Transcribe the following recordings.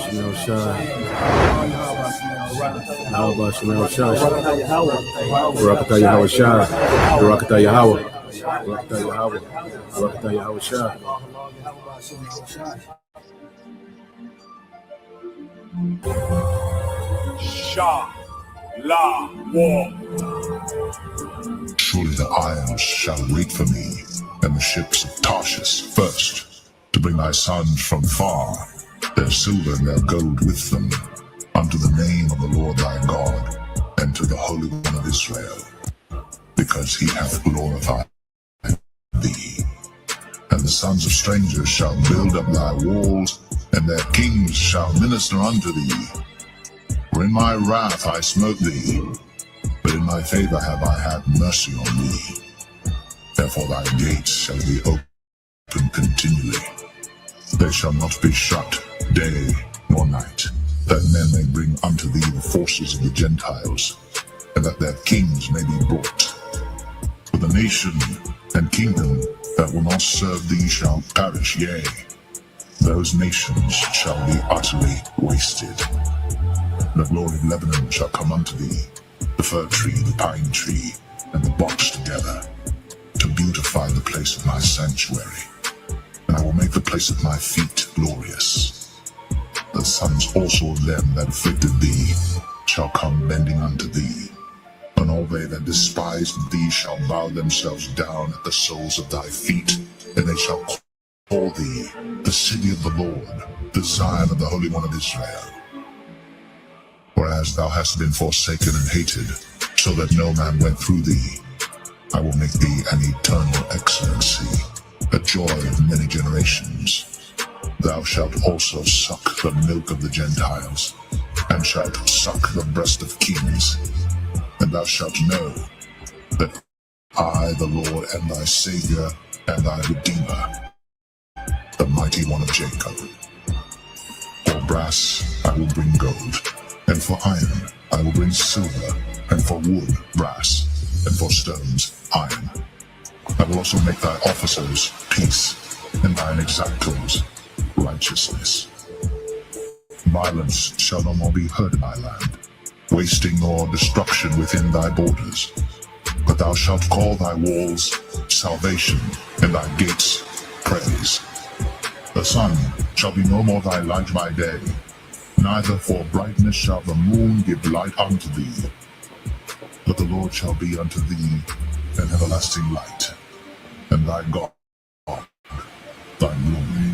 Shemel Shai. Yahweh Shemel Shai. Barakatah Yahweh Shai. Barakatah Yahweh. Barakatah Yahweh. Barakatah Yahweh Shai. Shah La War. Surely the isles shall wait for me, and the ships of Tarshish first, to bring thy sons from far, their silver and their gold with them, unto the name of the Lord thy God, and to the Holy One of Israel, because he hath glorified thee. And the sons of strangers shall build up thy walls, and their kings shall minister unto thee. For in my wrath I smote thee, but in my favor have I had mercy on thee. Therefore thy gates shall be open continually. They shall not be shut day nor night, that men may bring unto thee the forces of the Gentiles, and that their kings may be brought. For the nation and kingdom that will not serve thee shall perish, yea, those nations shall be utterly wasted. The glory of Lebanon shall come unto thee, the fir tree, the pine tree, and the box together, to beautify the place of my sanctuary. And I will make the place of my feet glorious. The sons also of them that afflicted thee shall come bending unto thee, and all they that despised thee shall bow themselves down at the soles of thy feet, and they shall call thee the city of the Lord, the Zion of the Holy One of Israel. Whereas thou hast been forsaken and hated, so that no man went through thee, I will make thee an eternal excellency, a joy of many generations. Thou shalt also suck the milk of the Gentiles, and shalt suck the breast of kings. And thou shalt know that I, the Lord, am thy Savior and thy Redeemer, the mighty one of Jacob. For brass I will bring gold, and for iron I will bring silver, and for wood brass, and for stones iron. I will also make thy officers peace, and thine exactors righteousness. Violence shall no more be heard in thy land, wasting nor destruction within thy borders. But thou shalt call thy walls salvation, and thy gates praise. The sun shall be no more thy light by day, neither for brightness shall the moon give light unto thee. But the Lord shall be unto thee an everlasting light, and thy God thy glory.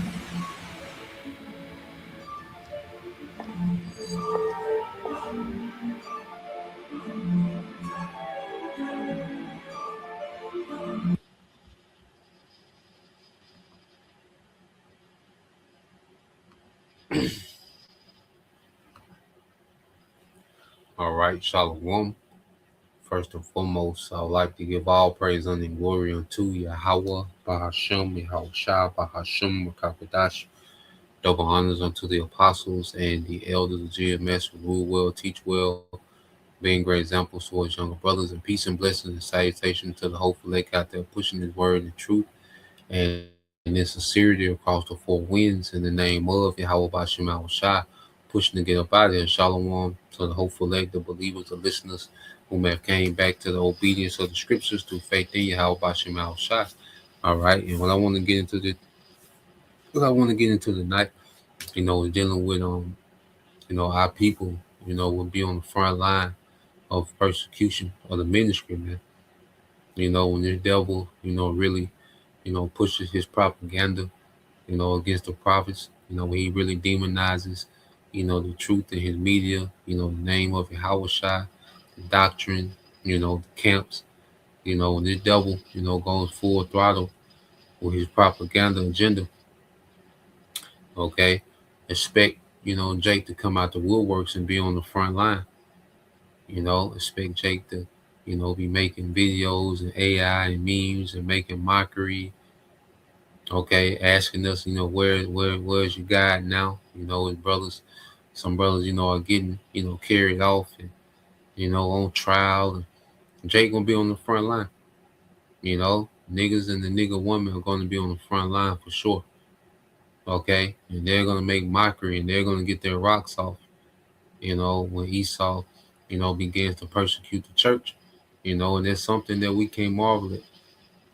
All right, Shalom. First and foremost, I would like to give all praise and glory unto Yahweh, Bahashem, Yahushua, Bahashem, Makapadash. Double honors unto the apostles and the elders of GMS who rule well, teach well, being great examples towards younger brothers, and peace and blessings and salutation to the hopeful lake out there pushing his word and truth and in sincerity across the four winds in the name of Yahweh Bashem Yahushua, pushing to get up out of here. Shalom to the hopeful lake, the believers, the listeners who may have came back to the obedience of the scriptures through faith in Yahweh Bashem Yahushua. All right, and what I want to get into tonight, is dealing with our people, will be on the front line of persecution of the ministry, man. When this devil, really, pushes his propaganda, against the prophets, when he really demonizes, the truth in his media, the name of Yahushua, the doctrine, the camps, when this devil, goes full throttle with his propaganda agenda, okay, expect, Jake to come out the woodworks and be on the front line. Expect Jake to, be making videos and AI and memes and making mockery. Okay, asking us, where's your God now? His brothers, some brothers, are getting, carried off and, on trial. And Jake gonna be on the front line. Niggas and the nigga woman are gonna be on the front line for sure. Okay, and they're gonna make mockery and they're gonna get their rocks off. When Esau, begins to persecute the church. And there's something that we can't marvel at.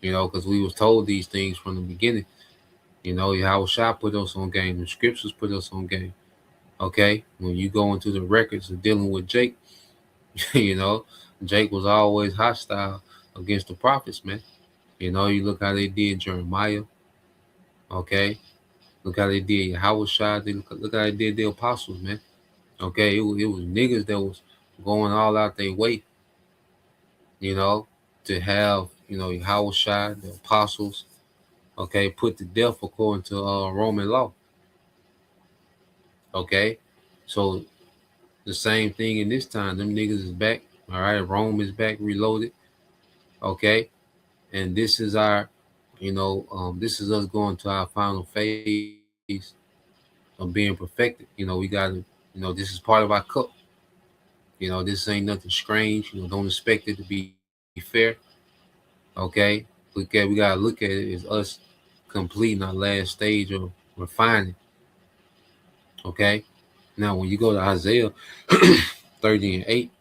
Because we was told these things from the beginning. Yahweh Shah put us on game. The scriptures put us on game. Okay, when you go into the records of dealing with Jake, you know, Jake was always hostile against the prophets, man. You look how they did Jeremiah. Okay, look how they did Yahweh Shah. Look how they did the apostles, man. Okay, it was niggas that was going all out their way, you know, to have Yahweh Shah, the apostles, okay, put to death according to Roman law. Okay, so the same thing in this time. Them niggas is back. All right, Rome is back, reloaded. Okay, and this is us going to our final phase of being perfected. We got to, this is part of our cup. This ain't nothing strange. Don't expect it to be fair. Okay, we gotta look at it as us completing our last stage of refining. Okay, now when you go to Isaiah 30:8,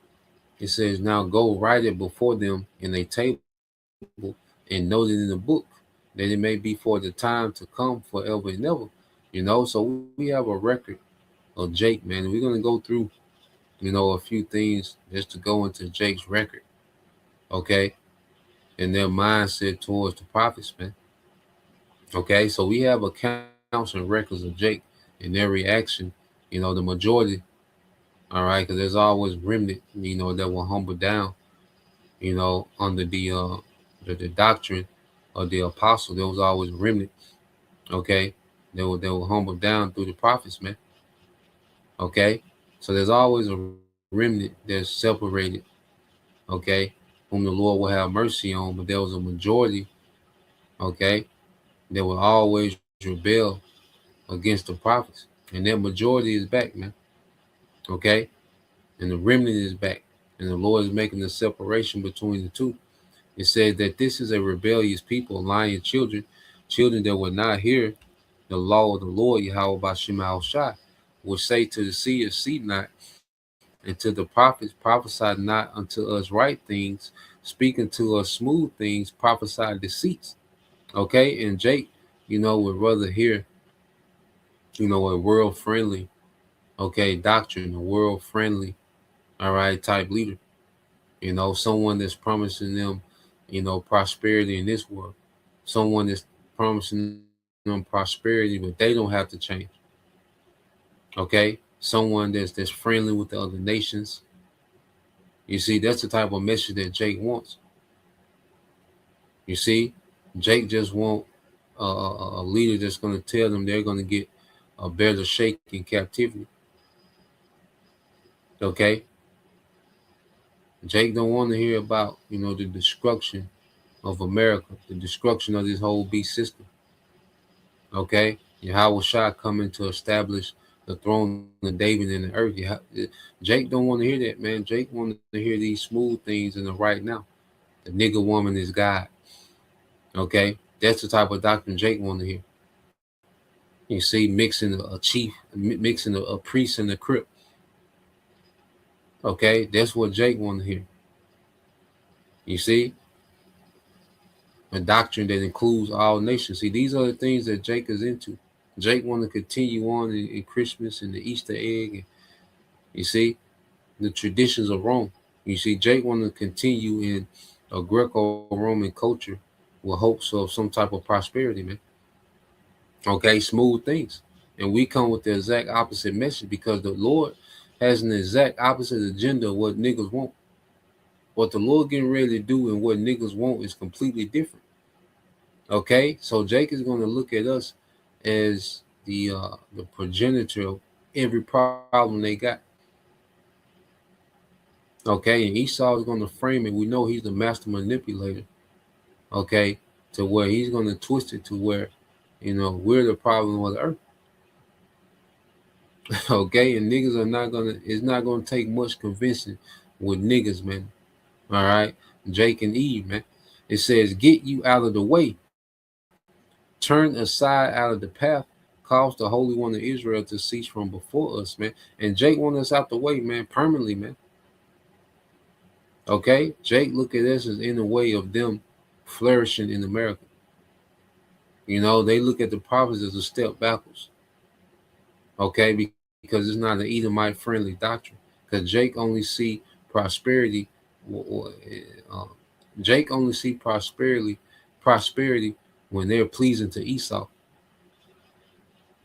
it says, "Now go write it before them in a table and note it in the book, that it may be for the time to come forever and ever." So we have a record of Jake, man. And we're gonna go through, a few things just to go into Jake's record, okay, and their mindset towards the prophets, man. Okay, so we have accounts and records of Jake and their reaction. The majority, all right, because there's always remnant, that will humble down, under the doctrine of the apostle. There was always remnant, okay. They will humble down through the prophets, man. Okay, so there's always a remnant that's separated, okay, whom the Lord will have mercy on. But there was a majority, okay, that will always rebel against the prophets, and that majority is back, man. Okay, and the remnant is back, and the Lord is making the separation between the two. It says that this is a rebellious people, lying children, children that will not hear the law of the Lord, Yahweh Bashim Al Shai, will say to the seers, see not, and to the prophets, prophesy not unto us right things, speaking to us smooth things, prophesy deceits. Okay, and Jake, would rather hear, a world friendly, okay, doctrine, a world friendly, all right, type leader. Someone that's promising them, prosperity in this world. Someone that's promising them prosperity, but they don't have to change. Okay, someone that's friendly with the other nations. You see, that's the type of message that Jake wants. You see, Jake just want a leader that's going to tell them they're going to get a better shake in captivity. Okay, Jake don't want to hear about the destruction of America, the destruction of this whole beast system. Okay, Yahweh Shah coming to establish the throne of David in the earth. Jake don't want to hear that, man. Jake want to hear these smooth things in the right now. The nigger woman is God. Okay, that's the type of doctrine Jake want to hear. You see, mixing a priest and a crip. Okay, that's what Jake want to hear. You see, a doctrine that includes all nations. See, these are the things that Jake is into. Jake want to continue on in Christmas and the Easter egg, and you see the traditions of Rome. You see, Jake want to continue in a Greco-Roman culture with hopes of some type of prosperity, man. Okay, smooth things, and we come with the exact opposite message because the Lord has an exact opposite agenda of what niggas want. What the Lord getting ready to do and what niggas want is completely different. Okay, so Jake is going to look at us as the progenitor of every problem they got. Okay, and Esau is going to frame it. We know he's the master manipulator. Okay, to where he's going to twist it to where we're the problem of the earth. Okay, and niggas are not gonna. It's not gonna take much convincing with niggas, man. All right, Jake and Eve, man. It says, "Get you out of the way, turn aside out of the path, caused the Holy One of Israel to cease from before us, man. And Jake want us out the way, man, permanently, man. Okay? Jake look at us as in the way of them flourishing in America. You know, they look at the prophets as a step backwards. Okay? Because it's not an Edomite friendly doctrine. Because Jake only see prosperity. Uh, Jake only see prosperity when they're pleasing to Esau.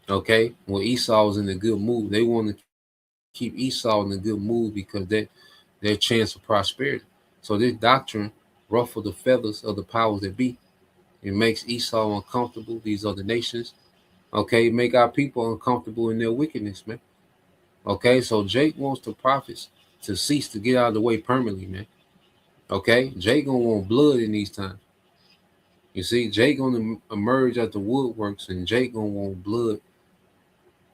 Okay, when Esau's in a good mood, they want to keep Esau in a good mood because that their chance of prosperity. So this doctrine ruffle the feathers of the powers that be. It makes Esau uncomfortable. These other nations, okay, make our people uncomfortable in their wickedness, man. Okay, so Jake wants the prophets to cease to get out of the way permanently, man. Okay, Jake gonna want blood in these times. You see, Jake gonna emerge at the woodworks, and Jake gonna want blood.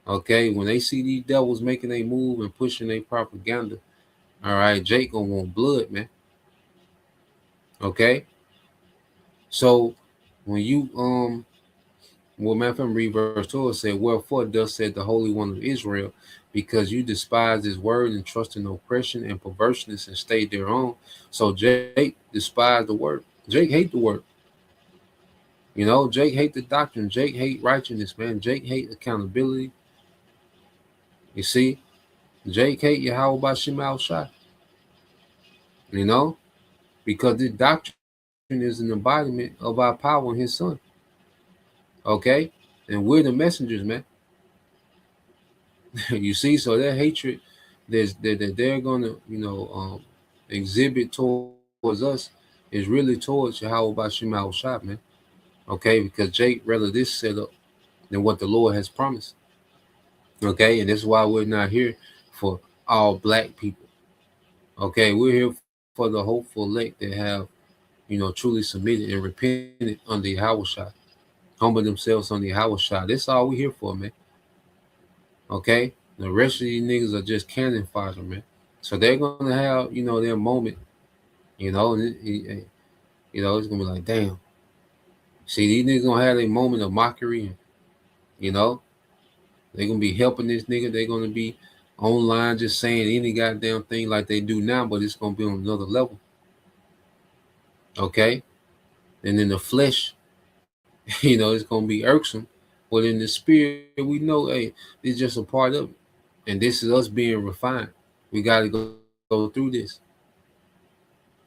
Okay, when they see these devils making a move and pushing their propaganda, all right, Jake gonna want blood, man. Okay, so when you well, man, from read verse 12 said, "Wherefore thus said the Holy One of Israel, because you despise His word and trust in oppression and perverseness and stay thereon." So Jake despised the word. Jake hate the word. You know, Jake hate the doctrine. Jake hate righteousness, man. Jake hate accountability. You see, Jake hate Yahweh by Shemal Shai. You know, because this doctrine is an embodiment of our power in His Son. Okay, and we're the messengers, man. You see, so that hatred that they're gonna, exhibit towards us is really towards Yahweh by Shemal Shai, man. Okay, because Jake rather this setup than what the Lord has promised. Okay, and that's why we're not here for all black people. Okay, we're here for the hopeful elect that have, truly submitted and repented under Yahweh Shai, humble themselves under Yahweh Shai. That's all we're here for, man. Okay, the rest of these niggas are just cannon fodder, man. So they're gonna have, their moment, it's gonna be like, damn. See, these niggas gonna have a moment of mockery, and you know, they're gonna be helping this nigga. They're gonna be online just saying any goddamn thing like they do now, but it's gonna be on another level. Okay, and in the flesh, it's gonna be irksome, but in the spirit, we know, hey, it's just a part of it, and this is us being refined. We got to go through this,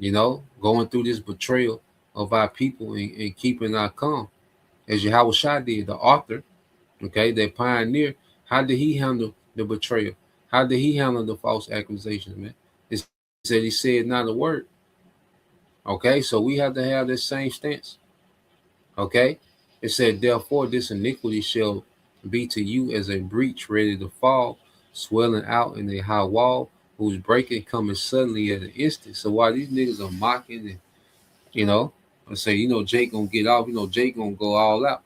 going through this betrayal of our people and keeping our calm, as Yahweh Shai did, the author, okay, that pioneer. How did he handle the betrayal? How did he handle the false accusations, man? He said he said not a word. Okay, so we have to have that same stance. Okay, it said, therefore, this iniquity shall be to you as a breach ready to fall, swelling out in a high wall, whose breaking coming suddenly at an instant. So while these niggas are mocking and, I say, Jake gonna get off, Jake gonna go all out.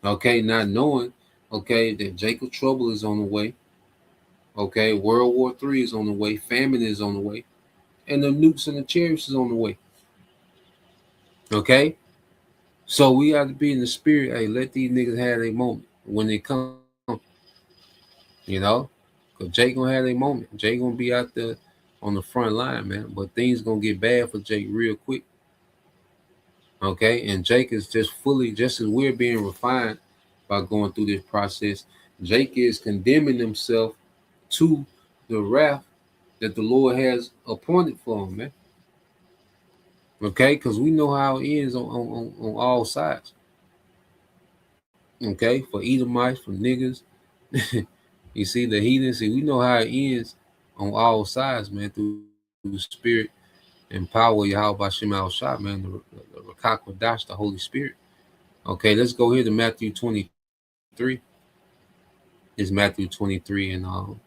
Okay, not knowing, okay, that Jacob trouble is on the way. Okay, World War III is on the way, famine is on the way, and the nukes and the chariots is on the way. Okay, so we have to be in the spirit. Hey, let these niggas have a moment when they come. You know, because Jake gonna have a moment. Jake gonna be out there on the front line, man. But things gonna get bad for Jake real quick. Okay, and Jake is just as we're being refined by going through this process. Jake is condemning himself to the wrath that the Lord has appointed for him, man. Okay, because we know how it ends on all sides. Okay, for Edomites, for niggas. You see the heathens. See, we know how it ends on all sides, man, through the spirit and power of Yahweh Bashem Al Shah, man, the Rakakwadash, the Holy Spirit. Okay, let's go here to Matthew 23. It's Matthew 23, and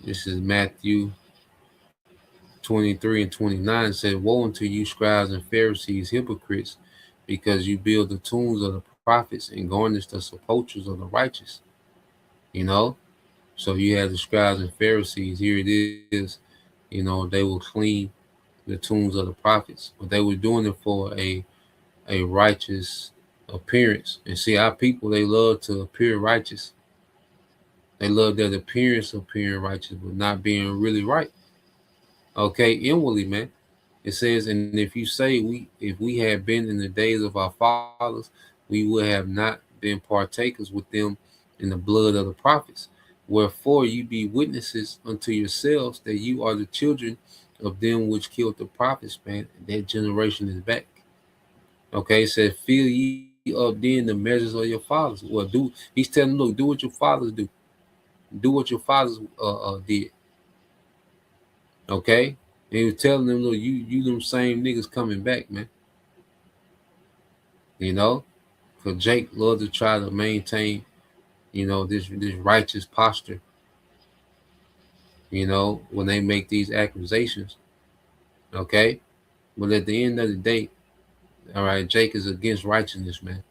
this is Matthew 23 and 29. It said, woe unto you, scribes and Pharisees, hypocrites, because you build the tombs of the prophets and garnish the sepulchres of the righteous. You know, So you have the scribes and Pharisees. Here it is. They will clean the tombs of the prophets, but they were doing it for a righteous appearance. And see, our people, they love to appear righteous. They love that appearance of appearing righteous, but not being really right. Okay, inwardly, man. It says, and if you say if we had been in the days of our fathers, we would have not been partakers with them in the blood of the prophets. Wherefore you be witnesses unto yourselves that you are the children of them which killed the prophets, man. That generation is back. Okay, it says, fill ye up then the measures of your fathers. Well, he's telling them, look, do what your fathers do. Do what your fathers did. Okay? And he was telling them, look, you them same niggas coming back, man. Because Jake loved to try to maintain, this righteous posture, when they make these accusations. Okay? But at the end of the day, all right, Jake is against righteousness, man.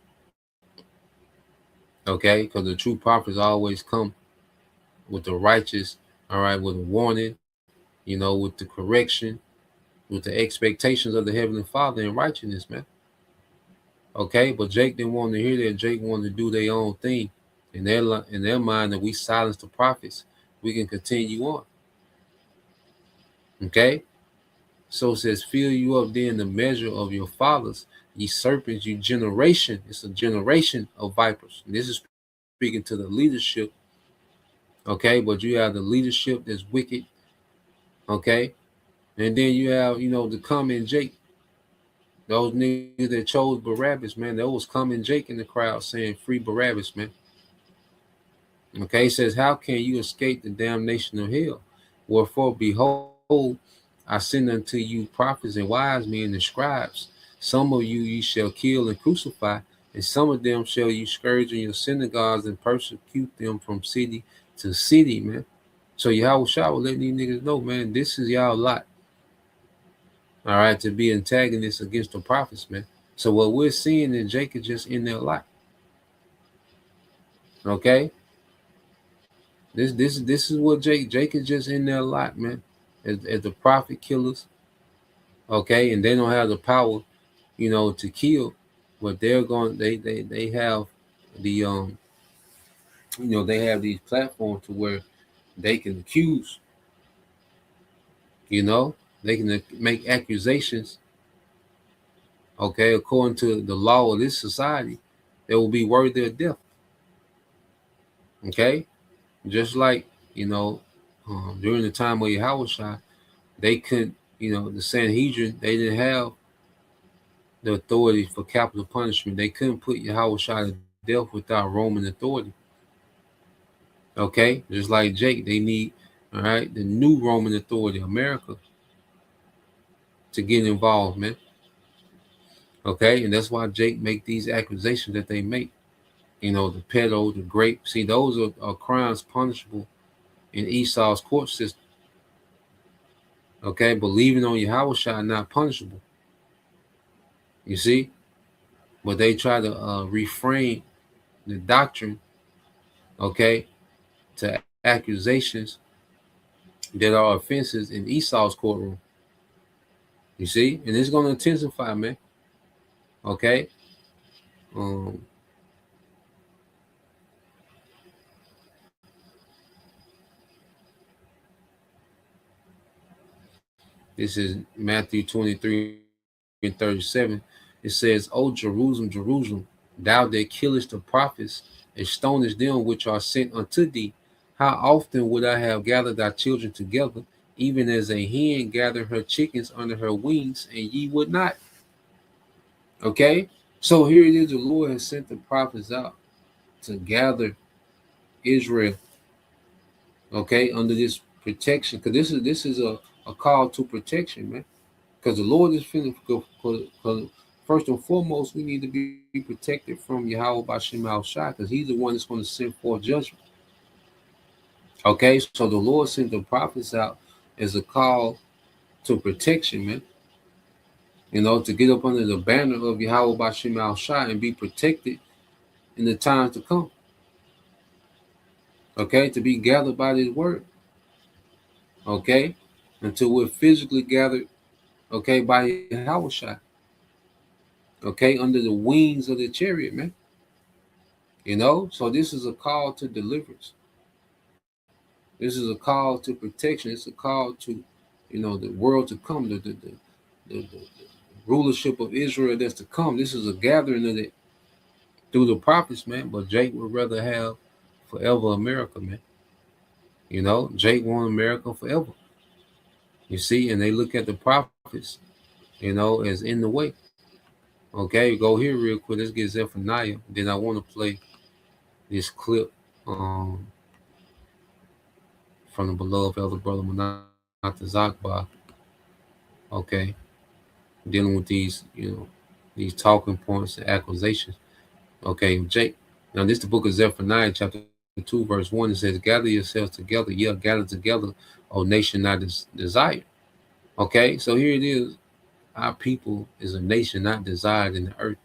Okay? Because the true prophets always come with the righteous, all right, with a warning, with the correction, with the expectations of the Heavenly Father in righteousness, man. Okay? But Jake didn't want to hear that. Jake wanted to do their own thing. In their mind, that we silence the prophets, we can continue on. Okay? So it says, fill you up then the measure of your fathers, ye serpents, you generation. It's a generation of vipers. And this is speaking to the leadership. Okay? But you have the leadership that's wicked. Okay? And then you have, the common Jake. Those niggas that chose Barabbas, man, there was common Jake in the crowd saying, free Barabbas, man. Okay, it says, how can you escape the damnation of hell? Wherefore, behold, I send unto you prophets and wise men and scribes. Some of you ye shall kill and crucify, and some of them shall you scourge in your synagogues and persecute them from city to city, man. So Yahweh Shah will let these niggas know, man, this is y'all lot. All right, to be antagonists against the prophets, man. So what we're seeing is Jake is just in their lot. Okay? This is what Jake is just in their lot, man. As the prophet killers. Okay, and they don't have the power, to kill, but they have the they have these platforms to where they can accuse, they can make accusations. Okay, according to the law of this society, they will be worthy of death. Okay, just like during the time of Yahushua, they couldn't, the Sanhedrin, they didn't have the authority for capital punishment. They couldn't put Yahushua to death without Roman authority. Okay, just like Jake, they need, all right, the new Roman authority, America, to get involved, man. Okay, and that's why Jake make these accusations that they make. The pedo, the grape. See, those are crimes punishable in Esau's court system. Okay, believing on Yahushua not punishable. You see, but they try to reframe the doctrine, okay, to accusations that are offenses in Esau's courtroom. You see, and it's going to intensify, man. Okay. This is Matthew 23:37. It says, O Jerusalem, Jerusalem, thou that killest the prophets and stonest them which are sent unto thee, how often would I have gathered thy children together, even as a hen gathered her chickens under her wings, and ye would not? Okay, so here it is, the Lord has sent the prophets out to gather Israel, okay, under this protection, because this is a call to protection, man. Because the Lord is finna go. Because first and foremost, we need to be protected from Yahweh Bashim Al Shai, because He's the one that's going to send forth judgment. Okay, so the Lord sent the prophets out as a call to protection, man. To get up under the banner of Yahweh Bashim Al Shai and be protected in the times to come. Okay, to be gathered by this word. Okay, until we're physically gathered. Okay, by Yahushua. Okay, under the wings of the chariot, man. So this is a call to deliverance. This is a call to protection. It's a call to, the world to come, the rulership of Israel that's to come. This is a gathering of it through the prophets, man. But Jake would rather have forever America, man. Jake want America forever. You see, and they look at the prophets, as in the way. Okay, go here real quick. Let's get Zephaniah. Then I want to play this clip from the beloved elder brother Manata Zakba. Okay, dealing with these talking points and accusations. Okay, Jake. Now this is the book of Zephaniah, chapter 2, verse 1. It says, "Gather yourselves together, yeah, gather together, O nation not desired." Okay, so here it is. Our people is a nation not desired in the earth.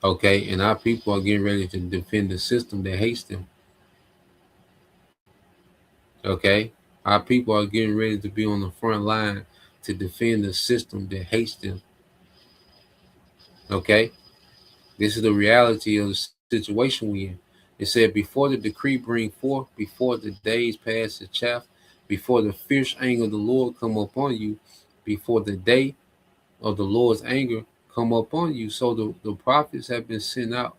Okay, and our people are getting ready to defend the system that hates them. Okay, our people are getting ready to be on the front line to defend the system that hates them. Okay, this is the reality of the situation we in. It said, "Before the decree bring forth, before the days pass the chaff, before the fierce anger of the Lord come upon you, before the day of the Lord's anger come upon you." So the prophets have been sent out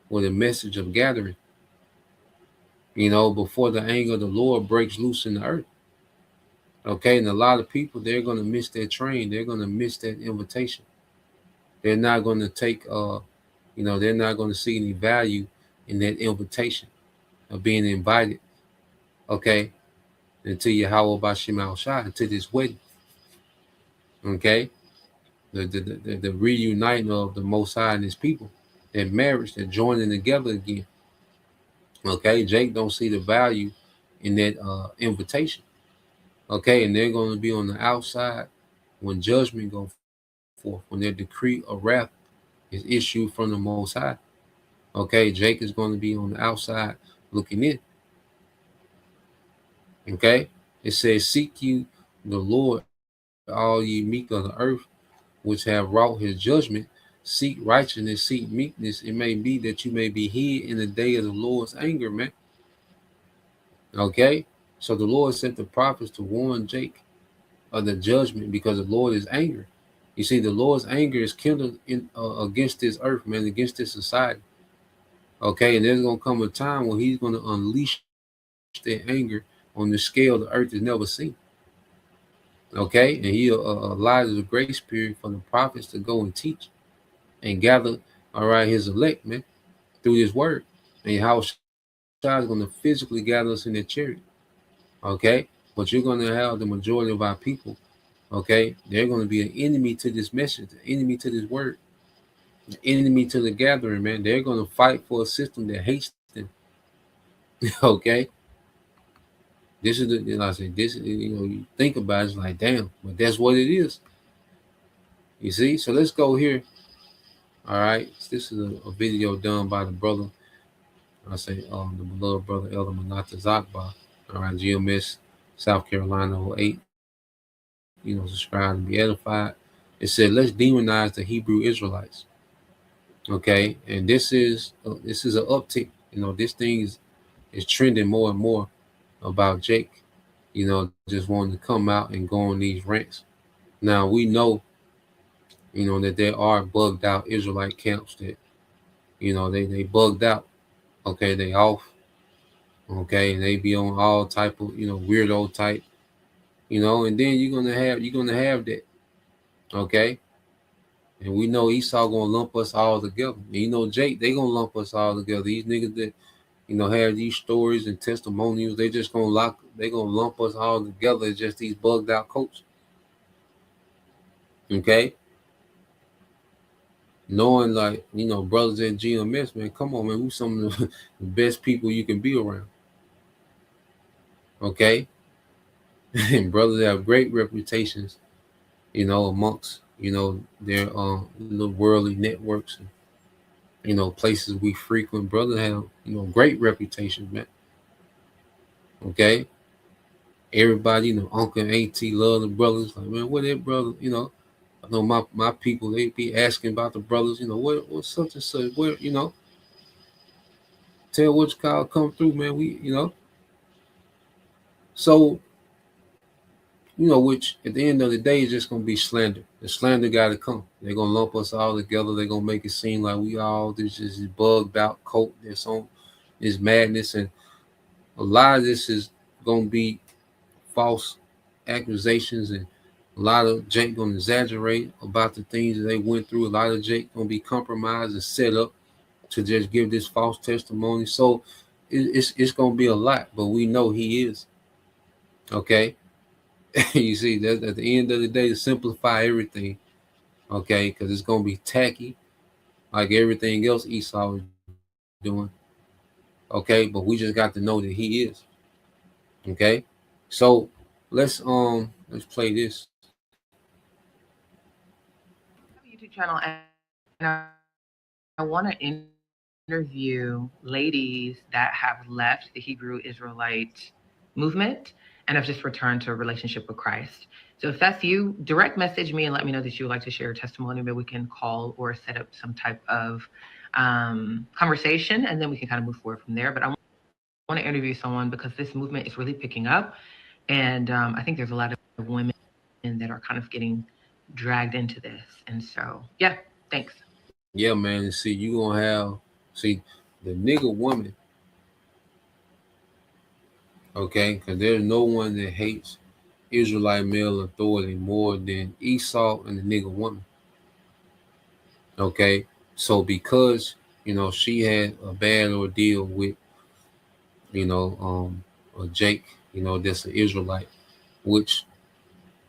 with a message of gathering, before the anger of the Lord breaks loose in the earth. Okay, and a lot of people, they're going to miss that train. They're going to miss that invitation. They're not going to they're not going to see any value in that invitation of being invited, okay, into Yahweh Bashim Al Shai, to this wedding, okay, the reuniting of the Most High and His people, that marriage, that joining together again. Okay, Jake don't see the value in that invitation. Okay, and they're going to be on the outside when judgment goes forth, when their decree of wrath is issued from the Most High. Okay, Jake is going to be on the outside looking in. Okay, it says, "Seek you the Lord, all ye meek of the earth, which have wrought His judgment. Seek righteousness, seek meekness. It may be that you may be hid in the day of the Lord's anger, man." Okay, so the Lord sent the prophets to warn Jake of the judgment because the Lord is angry. You see, the Lord's anger is kindled against this earth, man, against this society. Okay, and there's going to come a time when He's going to unleash that anger on the scale the earth has never seen. Okay, and He allows the grace period for the prophets to go and teach and gather, all right, His elect, man, through His word. And how God is going to physically gather us in that chariot. Okay, but you're going to have the majority of our people. Okay, they're going to be an enemy to this message, an enemy to this word, an enemy to the gathering, man. They're going to fight for a system that hates them. Okay, this is I say this. You think about it, it's like damn, but that's what it is. You see, so let's go here. All right, this is a video done by the brother. I say the beloved brother Elder Manata Zakba. All right, GMS South Carolina 08. Subscribe and be edified. It said, "Let's demonize the Hebrew Israelites." Okay, and this is an uptick. This thing is trending more and more about Jake. Just wanting to come out and go on these rants. Now we know, that there are bugged out Israelite camps that, they bugged out. Okay, they off. Okay, and they be on all type of weirdo type. And then you're gonna have that. Okay. And we know Esau gonna lump us all together. And Jake, they gonna lump us all together. These niggas that, have these stories and testimonials, they gonna lump us all together as just these bugged out coats. Okay? Knowing like, brothers at GMS, man, come on, man, we some of the best people you can be around. Okay? And brothers have great reputations, amongst, their little worldly networks places we frequent, brother have, great reputations, man. Okay. Everybody, uncle and auntie love the brothers. Like, man, what that brother, I know my people, they be asking about the brothers, what such and such, where, tell which call come through, man. So, which at the end of the day is just gonna be slander. The slander gotta come. They're gonna lump us all together, they're gonna make it seem like we all this is bugged out cult that's on this madness, and a lot of this is gonna be false accusations, and a lot of Jake gonna exaggerate about the things that they went through. A lot of Jake gonna be compromised and set up to just give this false testimony. So it's gonna be a lot, but we know he is. Okay. You see, that at the end of the day, to simplify everything, okay, because it's gonna be tacky, like everything else Esau is doing. Okay, but we just got to know that he is. Okay, so let's play this. YouTube channel, and I want to interview ladies that have left the Hebrew Israelite movement and have just returned to a relationship with Christ. So if that's you, direct message me and let me know that you would like to share a testimony. Maybe we can call or set up some type of conversation, and then we can kind of move forward from there. But I want to interview someone because this movement is really picking up, and I think there's a lot of women that are kind of getting dragged into this. And so, yeah, thanks. Yeah, man. And see, you gonna have the nigga woman, okay? Because there's no one that hates Israelite male authority more than Esau and the nigga woman. Okay, so because she had a bad ordeal with Jake, that's an Israelite, which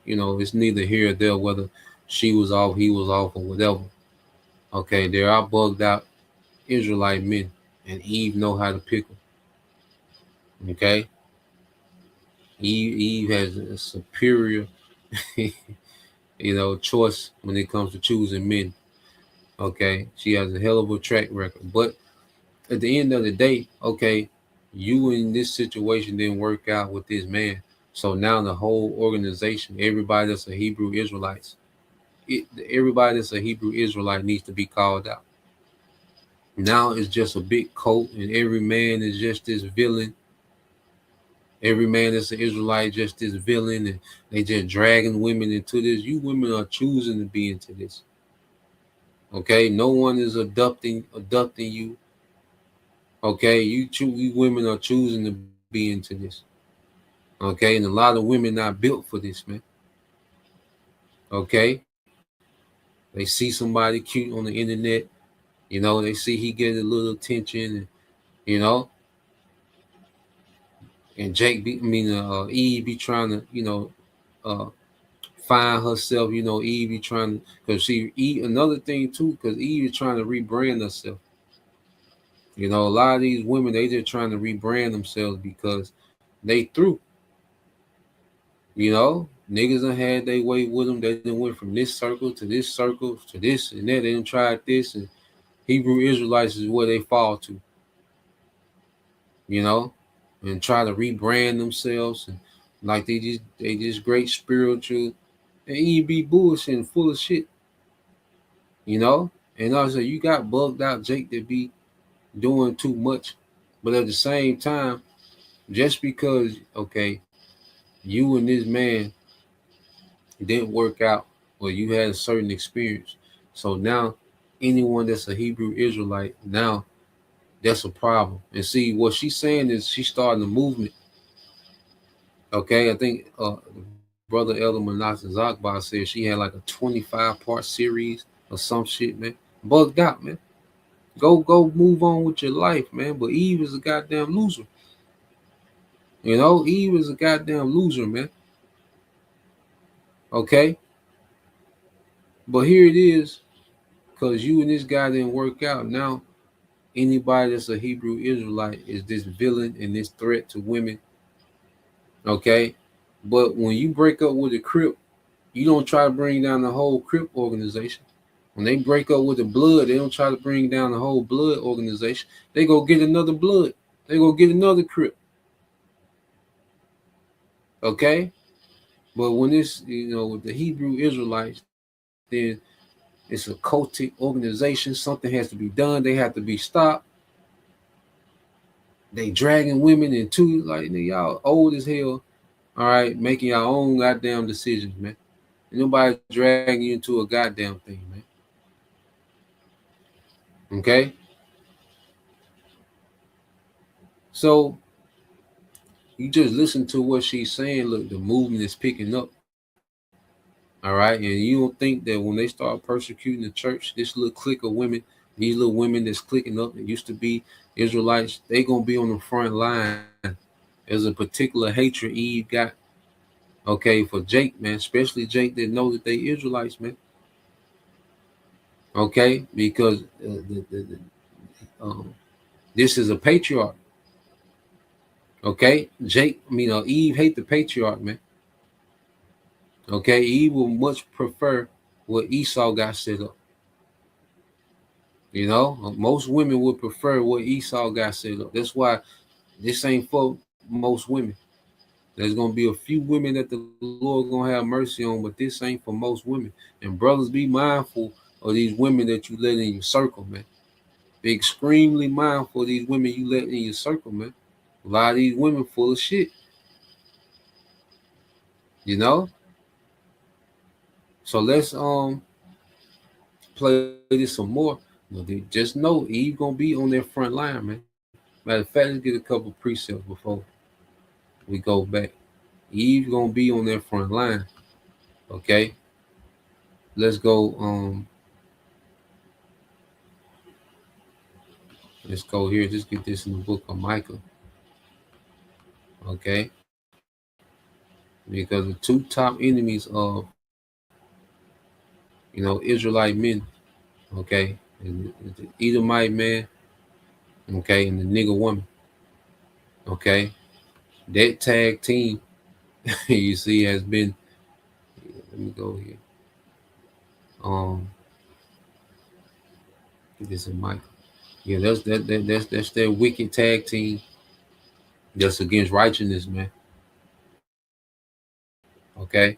it's neither here or there whether she was off, he was off, or whatever. Okay, there are bugged out Israelite men, and Eve know how to pick them. Okay, Eve has a superior, choice when it comes to choosing men. Okay, she has a hell of a track record, but at the end of the day, okay, you in this situation didn't work out with this man. So now the whole organization, everybody that's a Hebrew Israelites, everybody that's a Hebrew Israelite needs to be called out. Now it's just a big cult, and every man is just this villain. Every man that's an Israelite just this villain, and they just dragging women into this. You women are choosing to be into this. Okay, no one is adopting you. Okay, you women are choosing to be into this. Okay, and a lot of women not built for this, man. Okay, they see somebody cute on the internet, they see he get a little attention, and you know, and Eve be trying to, uh, find herself, Eve be trying to, because another thing too, because Eve is trying to rebrand herself. A lot of these women, they just trying to rebrand themselves because they through. Niggas done had their way with them. They done went from this circle to this circle to this and that. They done tried this, and Hebrew Israelites is where they fall to, you know, and try to rebrand themselves, and like they just great spiritual, and you be bullshit and full of shit, you know. And also you got bugged out Jake that be doing too much, but at the same time, just because you and this man didn't work out, or you had a certain experience, so now anyone that's a Hebrew Israelite now, that's a problem. And see, what she's saying is she's starting a movement. Okay, I think brother Elder Manasseh Zakbar said she had like a 25-part series or some shit, man. Bugged out, man. Go move on with your life, man. But Eve is a goddamn loser. Eve is a goddamn loser, man. Okay? But here it is, because you and this guy didn't work out. Now, anybody that's a Hebrew Israelite is this villain and this threat to women. Okay? But when you break up with a Crip, you don't try to bring down the whole Crip organization. When they break up with the blood, they don't try to bring down the whole blood organization. They go get another blood. They go get another crip. Okay? But when it's, with the Hebrew Israelites, then it's a cultic organization. Something has to be done. They have to be stopped. They dragging women into, like, y'all old as hell. All right, making your own goddamn decisions, man. Ain't nobody dragging you into a goddamn thing, man. Okay? So you just listen to what she's saying. Look, the movement is picking up. All right. And you don't think that when they start persecuting the church, this little clique of women, these little women that's clicking up that used to be Israelites, they gonna be on the front line. There's a particular hatred Eve got, okay, for Jake, man, especially Jake that know that they Israelites, man. Okay, because this is a patriarch. Okay, Eve hate the patriarch, man. Okay, Eve will much prefer what Esau got set up. Most women would prefer what Esau got set up. That's why this ain't for most women. There's gonna be a few women that the Lord gonna have mercy on, but this ain't for most women. And brothers, be mindful of these women that you let in your circle, man. Be extremely mindful of these women you let in your circle, man. A lot of these women full of shit, you know. So let's play this some more. Just know Eve gonna be on that front line, man. Matter of fact, let's get a couple precepts before we go back. Eve gonna be on that front line. Okay. Let's go. Let's go here. Just get this in the book of Micah. Okay. Because the two top enemies of Israelite men. Okay. And the Edomite man. Okay, and the nigga woman. Okay. That tag team, you see, has been. Let me go here. Um, get this in Micah. Yeah, that's their wicked tag team that's against righteousness, man. Okay,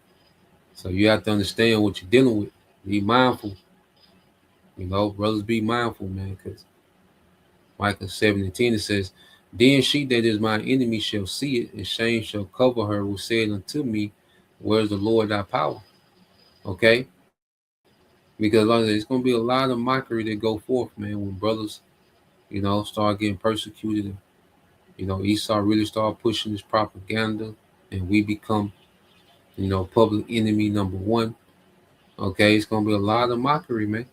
so you have to understand what you're dealing with. Be mindful, brothers. Be mindful, man, because Micah 7:10 it says, "Then she that is my enemy shall see it, and shame shall cover her who said unto me, where's the Lord thy power?" Okay, because there's gonna be a lot of mockery that go forth, man, when brothers, start getting persecuted. And, Esau really start pushing this propaganda, and we become, public enemy number one. Okay, it's gonna be a lot of mockery, man.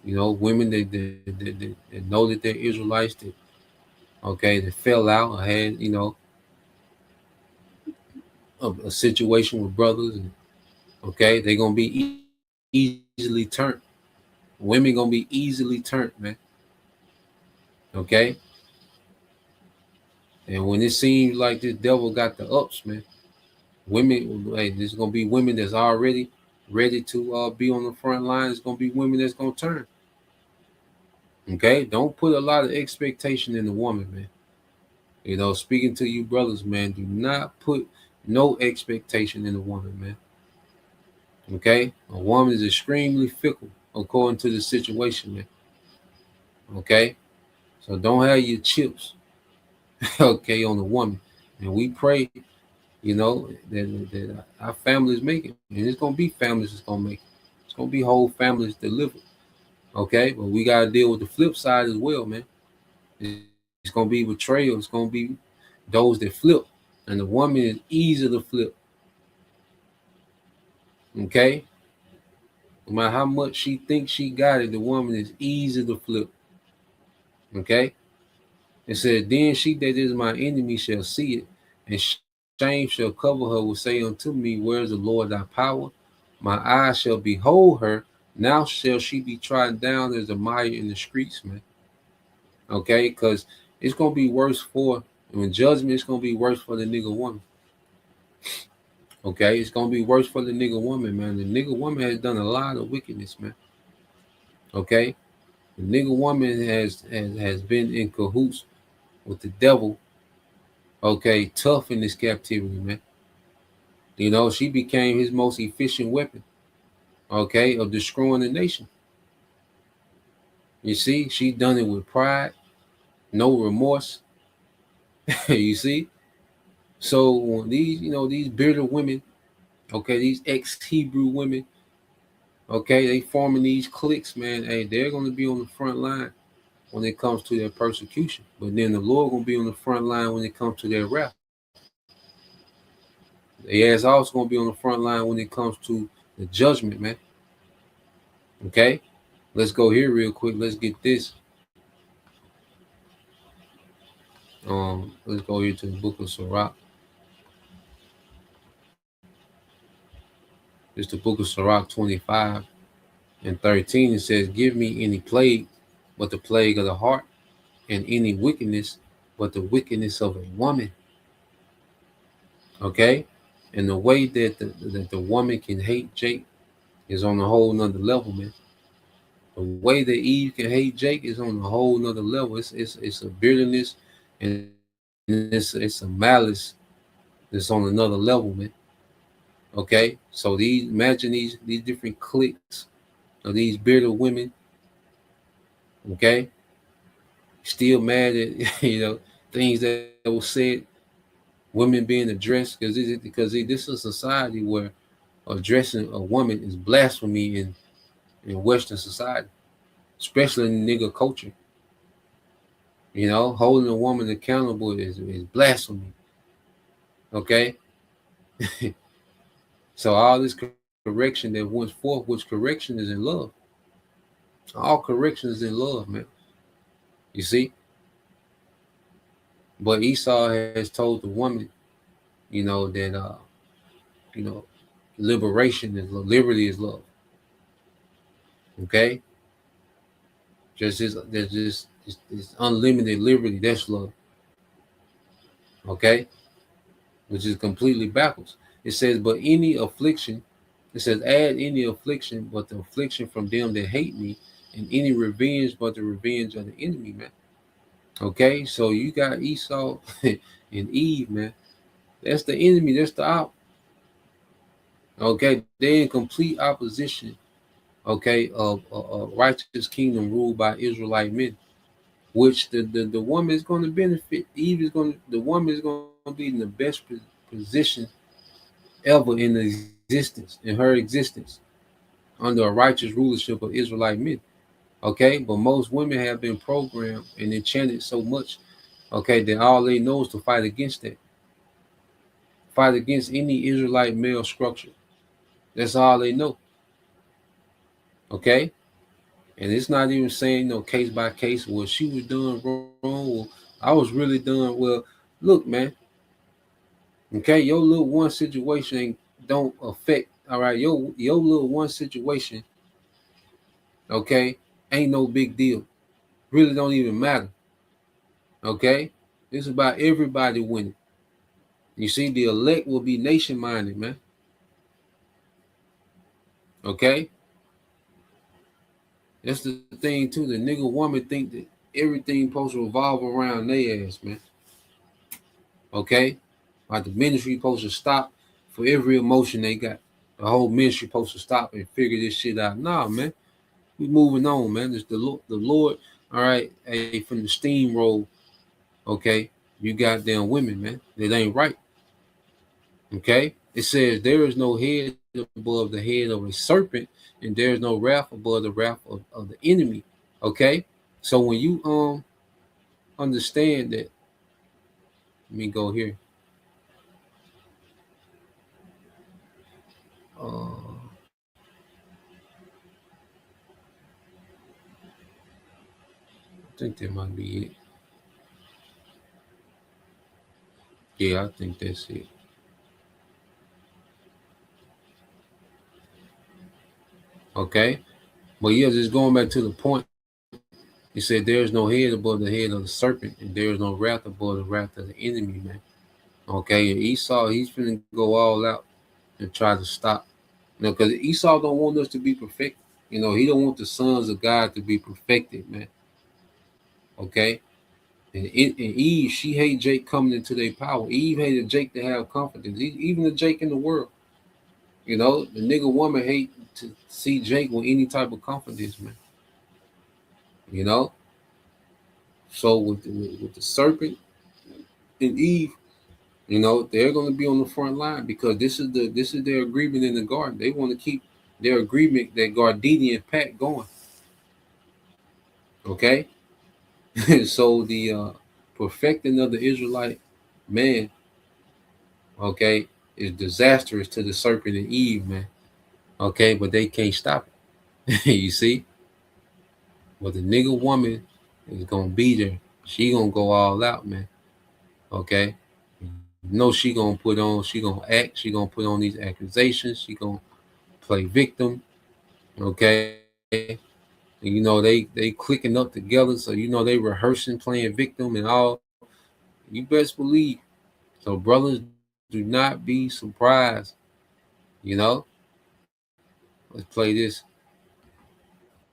Women that know that they're Israelites, that okay, that fell out or had, a situation with brothers, and okay, they're gonna be easily turned. Women gonna be easily turned, man. Okay, and when it seems like this devil got the ups, man, women, like, there's gonna be women that's already ready to be on the front line. It's gonna be women that's gonna turn. Okay, don't put a lot of expectation in the woman, man. Speaking to you brothers, man, do not put no expectation in a woman, man. Okay, a woman is extremely fickle according to the situation, man. Okay, so don't have your chips, okay, on the woman. And we pray, that our families make it, and it's gonna be families that's gonna make it. It's gonna be whole families delivered. Okay, but we gotta deal with the flip side as well, man. It's gonna be betrayal. It's gonna be those that flip, and the woman is easy to flip. Okay, no matter how much she thinks she got it, the woman is easy to flip. Okay, it says, "Then she that is my enemy shall see it, and shame shall cover her, will say unto me, where is the Lord thy power? My eyes shall behold her. Now shall she be trodden down as a mire in the streets, man." Okay, because it's gonna be worse for when judgment. It's gonna be worse for the nigga woman. Okay, it's gonna be worse for the nigga woman, man. The nigga woman has done a lot of wickedness, man. Okay, the nigga woman has been in cahoots with the devil. Okay, tough in this captivity, man. You know, she became his most efficient weapon. Okay, of destroying the nation. You see, she done it with pride, no remorse. You see, so these, these bitter women, okay, these ex-Hebrew women, okay, they forming these cliques, man. Hey, they're gonna be on the front line when it comes to their persecution, but then the Lord gonna be on the front line when it comes to their wrath. They ass also gonna be on the front line when it comes to the judgment, man. Okay, let's go here real quick. Let's get this. Let's go here to the book of Sirach. It's the book of Sirach 25 and 13. It says, "Give me any plague, but the plague of the heart, and any wickedness, but the wickedness of a woman." Okay, and the way that the woman can hate Jake is on a whole nother level, man. The way that Eve can hate Jake is on a whole nother level. It's a bitterness, and it's a malice that's on another level, man. Okay, so imagine these different cliques of these bitter women. Okay, still mad at things that were said, women being addressed, this is a society where addressing a woman is blasphemy in Western society, especially in nigga culture. Holding a woman accountable is blasphemy. Okay, so all this correction that went forth, which correction is in love. All correction is in love, man. You see, but Esau has told the woman, that you know, liberation is love, liberty is love. Okay, there's just this unlimited liberty. That's love. Okay, which is completely backwards. It says, but any affliction, it says, add any affliction, but the affliction from them that hate me, and any revenge, but the revenge of the enemy, man. Okay, so you got Esau and Eve, man. That's the enemy. That's the op. Okay, they're in complete opposition. Okay, of a righteous kingdom ruled by Israelite men, which the woman is going to benefit. The woman is going to be in the best position ever in her existence, under a righteous rulership of Israelite men. Okay, but most women have been programmed and enchanted so much, okay, that all they know is to fight against that. Fight against any Israelite male structure. That's all they know. Okay? And it's not even saying case by case, well, she was done wrong, well, I was really done. Well, look, man. Okay, your little one situation don't affect, all right, your little one situation, okay, ain't no big deal. Really don't even matter. Okay? It's about everybody winning. You see, the elect will be nation minded, man. Okay? That's the thing too. The nigga woman think that everything supposed to revolve around their ass, man. Okay? Like the ministry supposed to stop for every emotion they got. The whole ministry supposed to stop and figure this shit out. Nah, man. We moving on, man. It's the Lord, all right, hey, from the steamroll, okay? You goddamn women, man. That ain't right. Okay? It says there is no head above the head of a serpent, and there is no wrath above the wrath of the enemy. Okay? So when you understand that, let me go here. I think that might be it. Yeah, I think that's it. Okay? But yeah, just going back to the point, he said there is no head above the head of the serpent, and there is no wrath above the wrath of the enemy, man. Okay, and Esau, he's finna go all out and try to stop. Because Esau don't want us to be perfect. he don't want the sons of God to be perfected, man. Okay. And Eve, she hate Jake coming into their power. Eve hated Jake to have confidence. Even the Jake in the world. The nigga woman hate to see Jake with any type of confidence, man. You know. So with the serpent and Eve, they're going to be on the front line because this is their agreement in the garden. They want to keep their agreement, their Gardenian pact going. Okay. So the perfecting of the Israelite man, okay, is disastrous to the serpent and Eve, man. Okay, but they can't stop it. You see? But the nigga woman is gonna be there. She gonna go all out, man. Okay. She gonna act, she gonna put on these accusations, she gonna play victim. Okay. And, they clicking up together, so they rehearsing playing victim and all. You best believe. So brothers, do not be surprised. You know? Let's play this.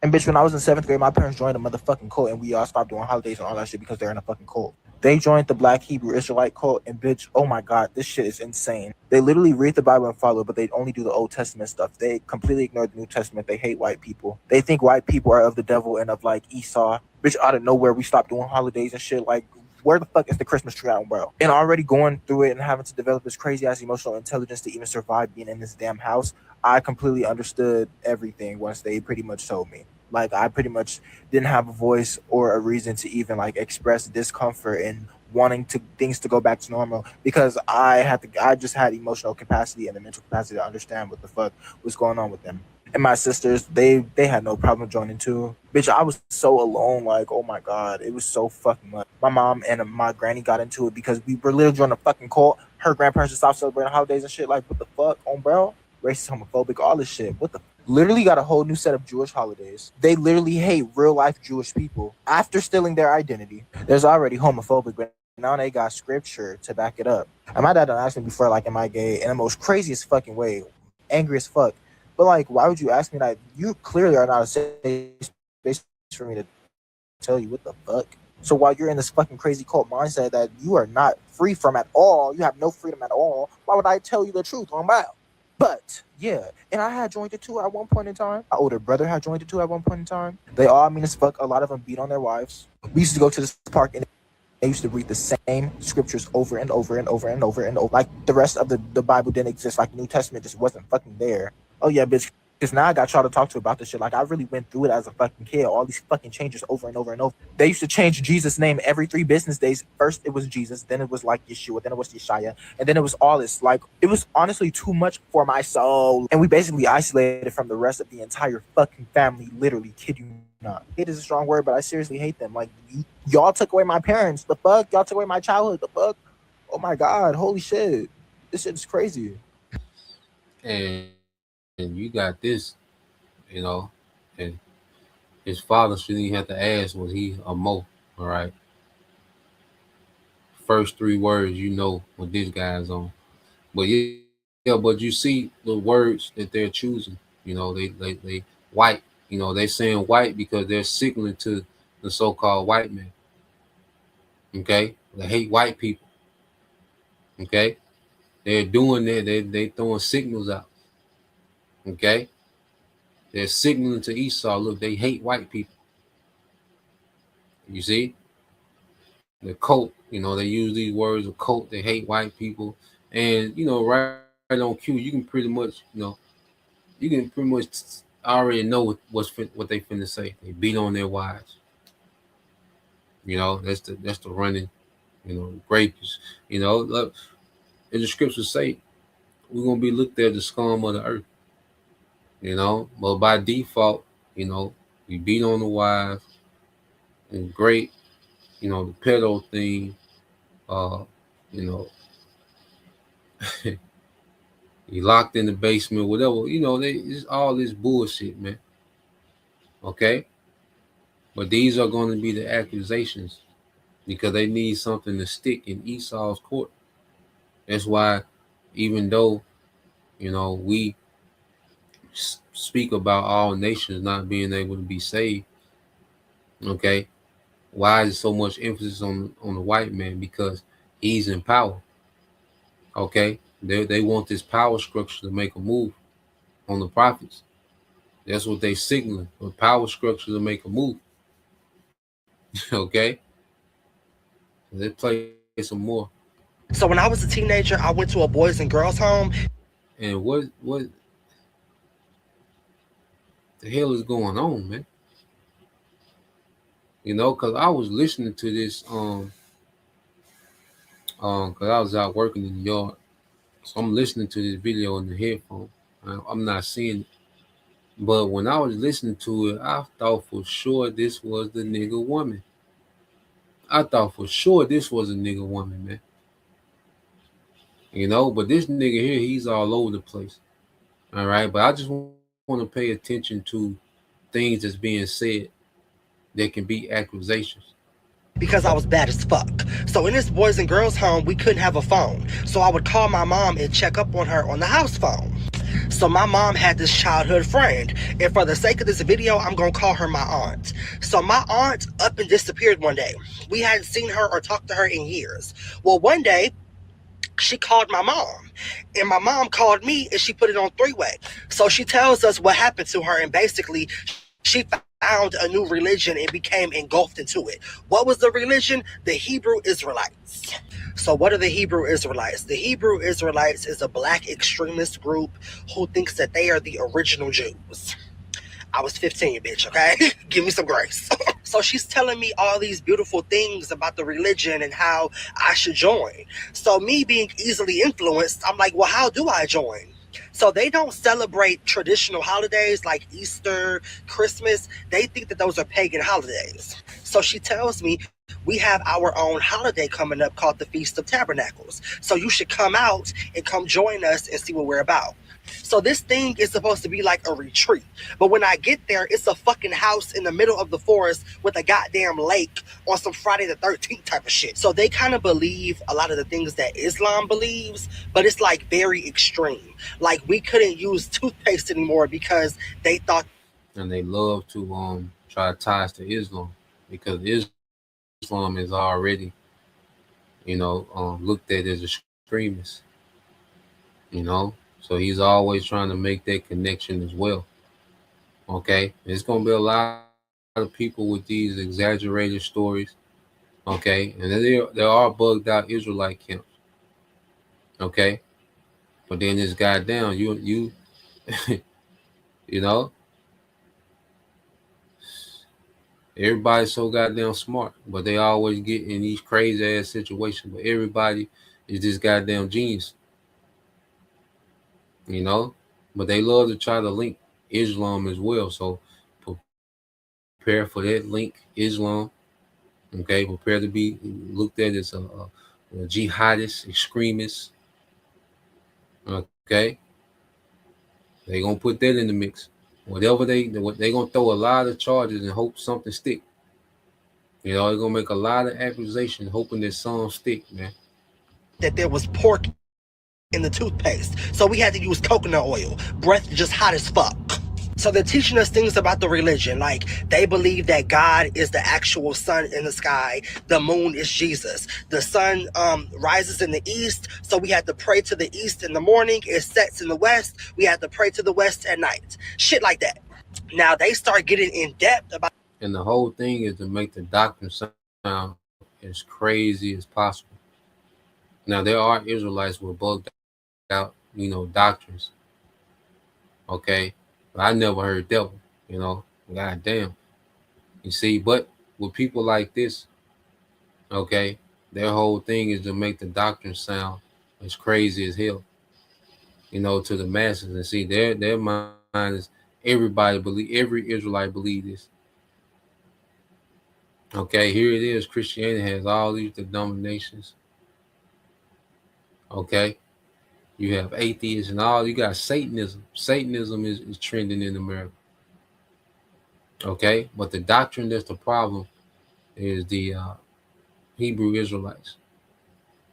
And bitch, when I was in 7th grade, my parents joined a motherfucking cult, and we all stopped doing holidays and all that shit because they're in a fucking cult. They joined the Black Hebrew Israelite cult, and bitch, oh my god, this shit is insane. They literally read the Bible and follow, but they only do the Old Testament stuff. They completely ignore the New Testament. They hate white people. They think white people are of the devil and of like Esau. Bitch, out of nowhere, we stopped doing holidays and shit. Like, where the fuck is the Christmas tree out, bro? And already going through it and having to develop this crazy ass emotional intelligence to even survive being in this damn house, I completely understood everything once they pretty much told me. Like, I pretty much didn't have a voice or a reason to even like express discomfort and wanting to things to go back to normal because I just had emotional capacity and the mental capacity to understand what the fuck was going on with them. And my sisters, they had no problem joining too. Bitch, I was so alone. Like, oh my god, it was so fucking much. My mom and my granny got into it because we were literally joining a fucking cult. Her grandparents just stopped celebrating holidays and shit. Like, what the fuck, bro? Racist, homophobic, all this shit. What the literally got a whole new set of Jewish holidays. They literally hate real life Jewish people after stealing their identity. There's already homophobic, but now they got scripture to back it up. And my dad done asked me before, like, am I gay? In the most craziest fucking way, angry as fuck. But like, why would you ask me that? You clearly are not a safe space for me to tell you what the fuck. So while you're in this fucking crazy cult mindset that you are not free from at all, you have no freedom at all, why would I tell you the truth on about? But yeah, and I had joined it too at one point in time. My older brother had joined it too at one point in time. They all mean as fuck. A lot of them beat on their wives. We used to go to this park and they used to read the same scriptures over and over and over and over and over. Like the rest of the Bible didn't exist. Like the New Testament just wasn't fucking there. Oh yeah, bitch. Because now I got y'all to talk to about this shit. Like, I really went through it as a fucking kid. All these fucking changes over and over and over. They used to change Jesus' name every 3 business days. First, it was Jesus. Then it was, like, Yeshua. Then it was Yeshaya. And then it was all this. Like, it was honestly too much for my soul. And we basically isolated from the rest of the entire fucking family. Literally, kid you not. Hate is a strong word, but I seriously hate them. Like, y'all took away my parents. The fuck? Y'all took away my childhood. The fuck? Oh, my God. Holy shit. This shit is crazy. And you got this, and his father shouldn't even have to ask, was he a Mo? All right. First 3 words, what this guy's on. But but you see the words that they're choosing. They white. They're saying white because they're signaling to the so-called white man. Okay, they hate white people. Okay, they're doing that. They throwing signals out. Okay. They're signaling to Esau, look, they hate white people. You see? The cult, they use these words of cult, they hate white people. And, right on cue, you can pretty much, already know what they finna say. They beat on their wives. That's the running, rapists. Look, as the scriptures say, we're gonna be looked at the scum of the earth. But by default, we beat on the wives and great, the pedo thing, you know, he locked in the basement, whatever, it's all this bullshit, man. Okay? But these are going to be the accusations because they need something to stick in Esau's court. That's why, even though, we speak about all nations not being able to be saved. Okay, why is so much emphasis on the white man? Because he's in power. Okay, they want this power structure to make a move on the prophets. That's what they signaling, a power structure to make a move. Okay, let's play some more. So when I was a teenager, I went to a boys and girls home. And what the hell is going on, man? You know, because I was listening to this because I was out working in the yard, so I'm listening to this video in the headphone. I'm not seeing it, but when I was listening to it, I thought for sure this was the nigga woman. I thought for sure this was a nigga woman, man. You know, but this nigga here, he's all over the place. All right, but I just want to pay attention to things that's being said that can be accusations. Because I was bad as fuck. So in this boys and girls home, we couldn't have a phone. So I would call my mom and check up on her on the house phone. So my mom had this childhood friend, and for the sake of this video, I'm gonna call her my aunt. So my aunt up and disappeared one day. We hadn't seen her or talked to her in years. Well, one day, she called my mom, and my mom called me, and she put it on three-way. So she tells us what happened to her, and basically, she found a new religion and became engulfed into it. What was the religion? The Hebrew Israelites. So what are the Hebrew Israelites? The Hebrew Israelites is a black extremist group who thinks that they are the original Jews. I was 15, bitch, okay? Give me some grace. So she's telling me all these beautiful things about the religion and how I should join. So me being easily influenced, I'm like, well, how do I join? So they don't celebrate traditional holidays like Easter, Christmas. They think that those are pagan holidays. So she tells me, we have our own holiday coming up called the Feast of Tabernacles. So you should come out and come join us and see what we're about. So this thing is supposed to be like a retreat. But when I get there, it's a fucking house in the middle of the forest with a goddamn lake on some Friday the 13th type of shit. So they kind of believe a lot of the things that Islam believes, but it's like very extreme. Like we couldn't use toothpaste anymore because they thought. And they love to try ties to Islam because Islam is already, looked at as extremist. You know, so he's always trying to make that connection as well. Okay, there's gonna be a lot of people with these exaggerated stories. Okay, and there are bugged out Israelite camps. Okay, but then this guy down, you you know, everybody's so goddamn smart, but they always get in these crazy ass situations. But everybody is this goddamn genius. You know, but they love to try to link Islam as well. So prepare for that link, Islam. Okay, prepare to be looked at as a jihadist, extremist. Okay, they gonna put that in the mix. Whatever they gonna throw a lot of charges and hope something stick. You know, they're gonna make a lot of accusations, hoping that some stick, man. that there was pork in the toothpaste. So we had to use coconut oil. Breath just hot as fuck. So they're teaching us things about the religion. Like they believe that God is the actual sun in the sky. The moon is Jesus. The sun rises in the east. So we had to pray to the east in the morning. It sets in the west. We had to pray to the west at night. Shit like that. Now they start getting in depth about. And the whole thing is to make the doctrine sound as crazy as possible. Now there are Israelites with bugged out, doctrines. Okay, but I never heard that one. God damn. You see, but with people like this, okay, their whole thing is to make the doctrine sound as crazy as hell, to the masses. And see, their mind is every Israelite believe this. Okay, here it is. Christianity has all these denominations. Okay, you have atheists and all. You got Satanism. Satanism is trending in America. Okay, but the doctrine that's the problem is the Hebrew Israelites.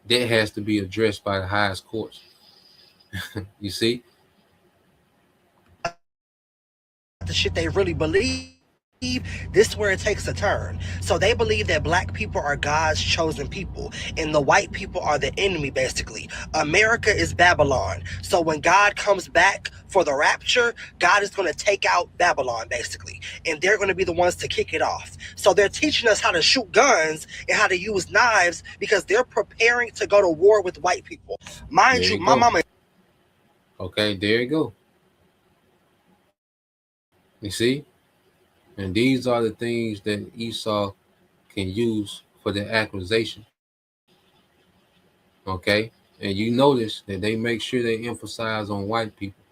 That has to be addressed by the highest courts. You see? the shit they really believe, this is where it takes a turn. So they believe that black people are God's chosen people and the white people are the enemy, basically. America is Babylon. So when God comes back for the rapture, God is going to take out Babylon, basically. And they're going to be the ones to kick it off. So they're teaching us how to shoot guns and how to use knives because they're preparing to go to war with white people. Mind There you, you my go. mama. Okay, there you go. You see? And these are the things that Esau can use for their accusation. Okay? And you notice that they make sure they emphasize on white people.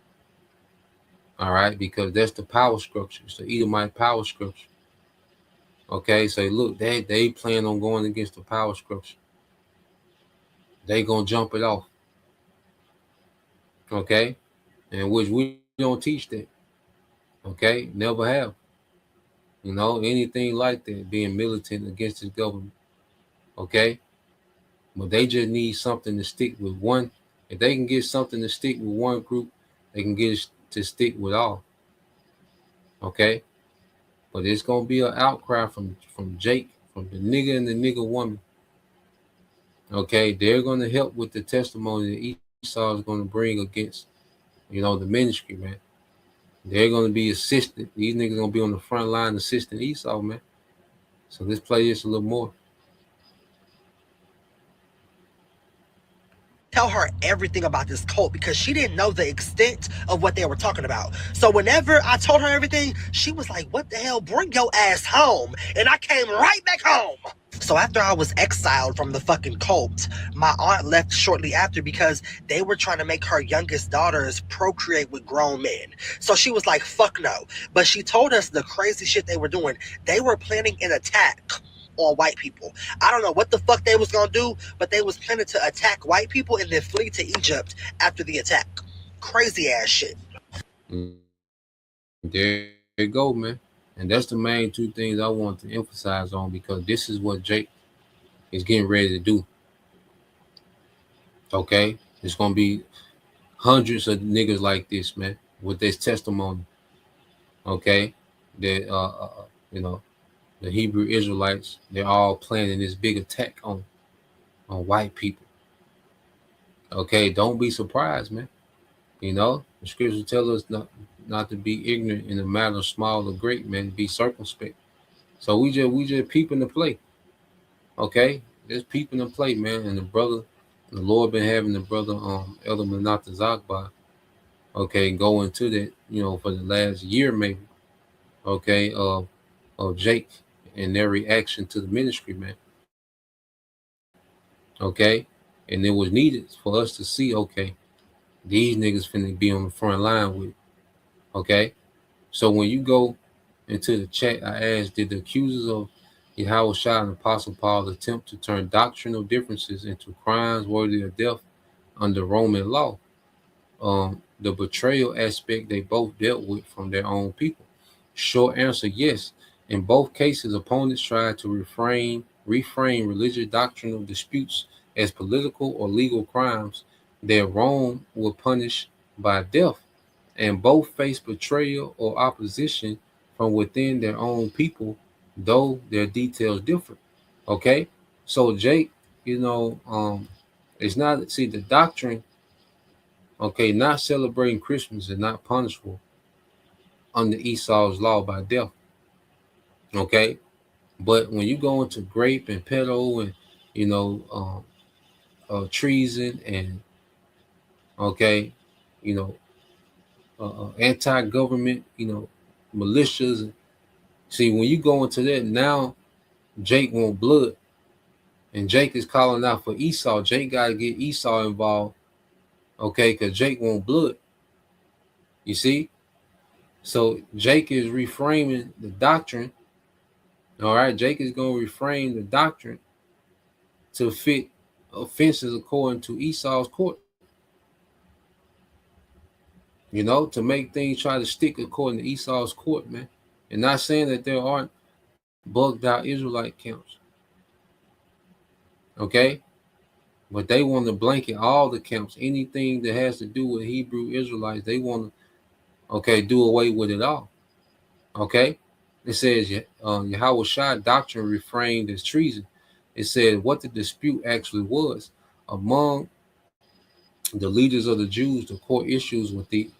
All right? Because that's the power structure. It's the Edomite power structure. Okay? So look, they plan on going against the power structure. They gonna jump it off. Okay? And which we don't teach that. Okay? Never have. You know, anything like that, being militant against this government. Okay? But they just need something to stick with one. If they can get something to stick with one group, they can get it to stick with all. Okay? But it's gonna be an outcry from Jake, from the nigga and the nigga woman. Okay, they're gonna help with the testimony that Esau is gonna bring against, the ministry, man. They're gonna be assistant. These niggas gonna be on the front line assisting Esau, man. So let's play this a little more. Tell her everything about this cult because she didn't know the extent of what they were talking about. So whenever I told her everything, she was like, what the hell? Bring your ass home. And I came right back home. So after I was exiled from the fucking cult, my aunt left shortly after because they were trying to make her youngest daughters procreate with grown men. So she was like, fuck no. But she told us the crazy shit they were doing. They were planning an attack on white people. I don't know what the fuck they was gonna do, but they was planning to attack white people and then flee to Egypt after the attack. Crazy ass shit. There you go, man. And that's the main two things I want to emphasize on because this is what Jake is getting ready to do. Okay? It's gonna be hundreds of niggas like this, man, with this testimony. Okay? That the Hebrew Israelites, they're all planning this big attack on white people. Okay, don't be surprised, man. The scriptures tell us not to be ignorant in the matter of small or great, man. Be circumspect. So we just peeping the play. Okay, just peeping the play, man. And the Lord been having the brother Elder Manata Zakba, okay, go into that, for the last year maybe. Okay, of Jake and their reaction to the ministry, man. Okay, and it was needed for us to see, okay, these niggas finna be on the front line with it. Okay, so when you go into the chat, I asked, did the accusers of Yahweh Shah and Apostle Paul attempt to turn doctrinal differences into crimes worthy of death under Roman law? The betrayal aspect they both dealt with from their own people. Short answer, yes. In both cases, opponents tried to reframe religious doctrinal disputes as political or legal crimes that Rome would punish by death, and both faced betrayal or opposition from within their own people, though their details differ. Okay, so Jake, it's not, see, the doctrine. Okay, not celebrating Christmas is not punishable under Esau's law by death. Okay, but when you go into grape and pedo and treason and okay, anti-government, militias. See, when you go into that now, Jake want blood, and Jake is calling out for Esau. Jake got to get Esau involved, okay, because Jake want blood. You see, so Jake is reframing the doctrine. All right, Jake is going to reframe the doctrine to fit offenses according to Esau's court. To make things try to stick according to Esau's court, man. And not saying that there aren't bugged out Israelite camps. Okay? But they want to blanket all the camps. Anything that has to do with Hebrew Israelites, they want to, do away with it all. Okay, it says Yahweh Shai doctrine reframed as treason. It said what the dispute actually was among the leaders of the Jews. The core issues with the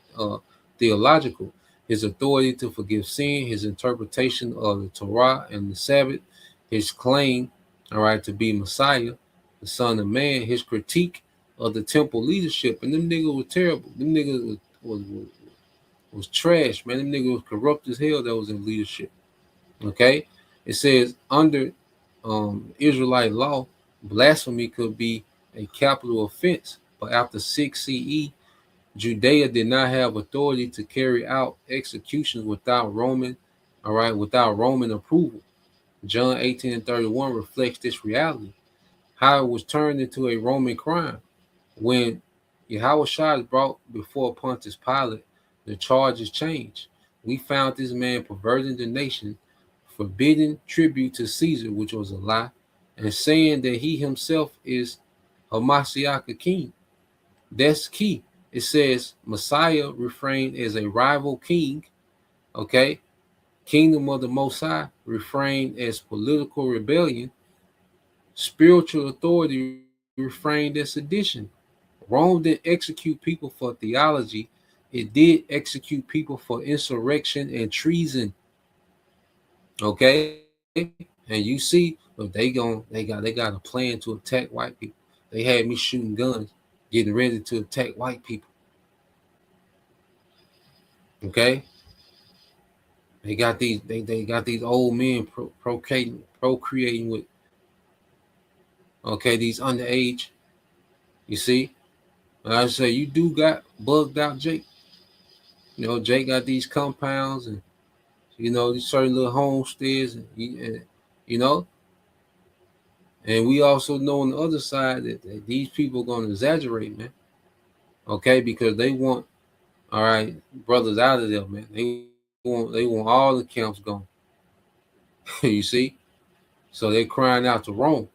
theological, his authority to forgive sin, his interpretation of the Torah and the Sabbath, his claim, all right, to be Messiah, the Son of Man, his critique of the temple leadership, and them niggas was terrible. Them niggas was trash, man. Them niggas was corrupt as hell that was in leadership. Okay, it says under Israelite law, blasphemy could be a capital offense, but after 6 CE, Judea did not have authority to carry out executions without without Roman approval. John 18:31 reflects this reality. How it was turned into a Roman crime. When Yahushua is brought before Pontius Pilate, the charges changed. We found this man perverting the nation, forbidding tribute to Caesar, which was a lie, and saying that he himself is a Messiah king. That's key. It says Messiah refrained as a rival king. Okay. Kingdom of the Most High refrained as political rebellion. Spiritual authority refrained as sedition. Rome didn't execute people for theology. It did execute people for insurrection and treason. Okay. And you see, they got a plan to attack white people. They had me shooting guns, getting ready to attack white people. Okay. They got these old men procreating with these underage. You see, like I say, you do got bugged out, Jake. You know, Jake got these compounds and these certain little homesteads, and you know, and we also know on the other side that these people are going to exaggerate, man. Okay, because they want brothers out of there, man. They want all the camps gone. You see, so they're crying out to Rome.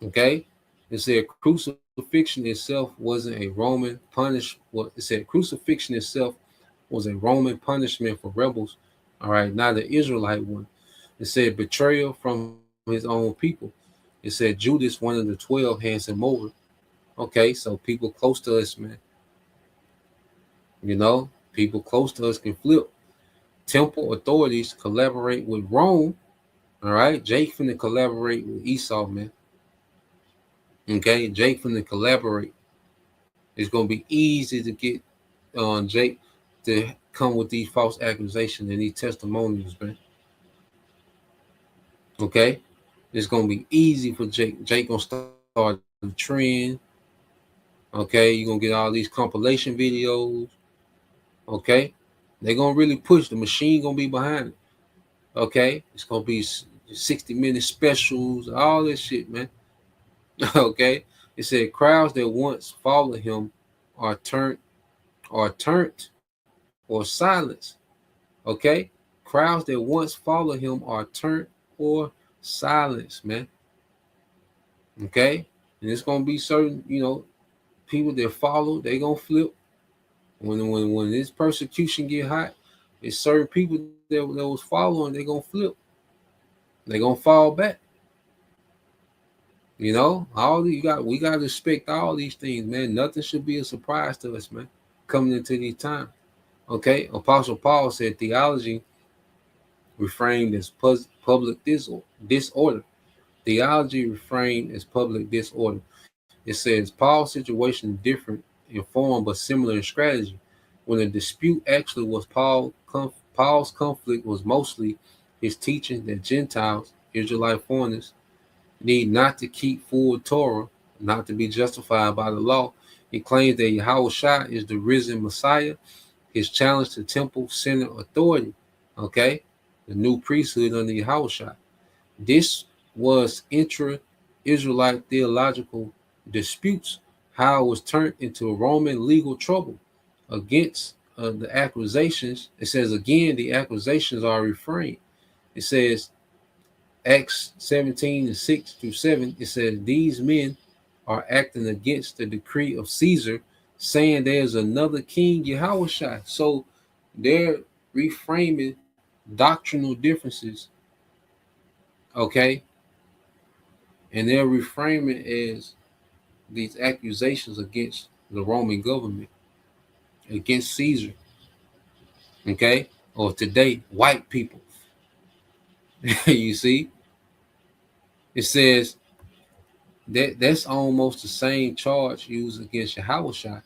Okay, it said crucifixion itself wasn't a Roman punish. Well, it said crucifixion itself was a Roman punishment for rebels. All right, not an Israelite one. It said betrayal from his own people. It said Judas, one of the 12, hands him over. Okay, so people close to us, man. People close to us can flip. Temple authorities collaborate with Rome. All right, Jake finna collaborate with Esau, man. Okay, Jake finna collaborate. It's gonna be easy to get Jake to come with these false accusations and these testimonials, man. Okay, it's gonna be easy for Jake. Jake gonna start the trend. Okay, you're gonna get all these compilation videos. Okay, they're gonna really push. The machine gonna be behind it. Okay, it's gonna be 60-minute specials, all this shit, man. Okay, it said crowds that once followed him are turned or silenced. Okay, crowds that once followed him are turned or silenced, man. Okay, and it's gonna be certain, people that follow, they gonna flip. When this persecution get hot, it's certain people that was following, they gonna flip. They gonna fall back. We gotta respect all these things, man. Nothing should be a surprise to us, man. Coming into these times. Okay, Apostle Paul said theology reframed as public disorder. Theology reframed as public disorder. It says Paul's situation is different in form but similar in strategy. When the dispute actually was Paul's conflict was mostly his teaching that Gentiles, Israelite foreigners, need not to keep full Torah, not to be justified by the law. He claims that Yahushua is the risen Messiah. His challenge to temple-centered authority, okay, the new priesthood under Yahushua. This was intra-Israelite theological disputes, how it was turned into a Roman legal trouble against the accusations. It says again, the accusations are refrained. It says Acts 17:6-7. It says these men are acting against the decree of Caesar, saying there's another king, Yahushua. So they're reframing doctrinal differences, okay, and they'll reframe it as these accusations against the Roman government, against Caesar, okay, or today, white people. You see, it says that's almost the same charge used against Yahushua.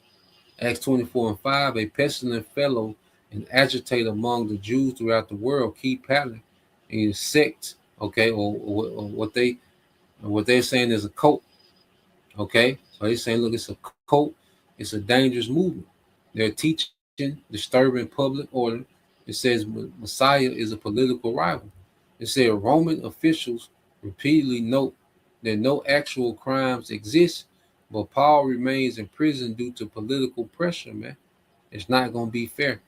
Acts 24:5, a pestilent fellow and agitator among the Jews throughout the world, key pattern in sect, okay, or what they're saying is a cult, okay. So they're saying, look, it's a cult, it's a dangerous movement. They're teaching, disturbing public order. It says Messiah is a political rival. It said Roman officials repeatedly note that no actual crimes exist, but Paul remains in prison due to political pressure, man. It's not going to be fair.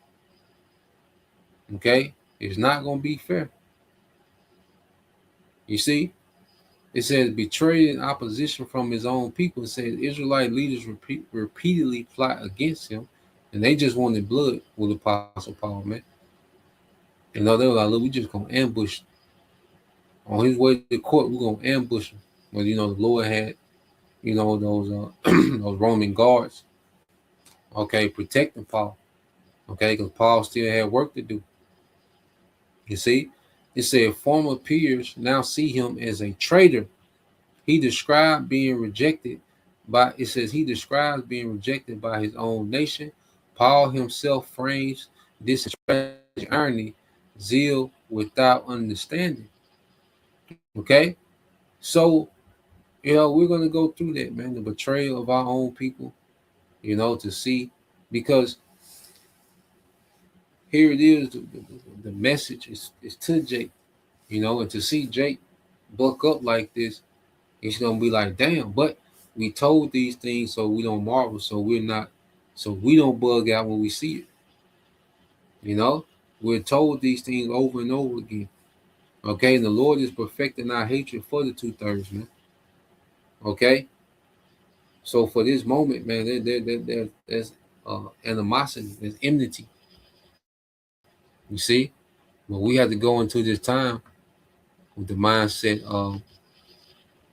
Okay? It's not going to be fair. You see? It says betrayed in opposition from his own people. It says Israelite leaders repeatedly plot against him, and they just wanted blood with Apostle Paul, man. You know, they were like, look, we just going to ambush him. On his way to the court, we're going to ambush him. But, you know, the Lord had, you know, those those Roman guards, okay, protecting Paul, okay, because Paul still had work to do. You see? It said former peers now see him as a traitor. He described being rejected by, it says he describes being rejected by his own nation. Paul himself frames this as tragic irony, zeal without understanding. Okay? So, you know, we're going to go through that, man, the betrayal of our own people, you know, to see, because here it is, the message is to Jake, you know, and to see Jake buck up like this, it's gonna be like, damn. But we told these things so we don't marvel, so we don't bug out when we see it. You know, we're told these things over and over again. Okay, and the Lord is perfecting our hatred for the 2/3, man. Okay, so for this moment, man, there's animosity, there's enmity. You see, but we have to go into this time with the mindset of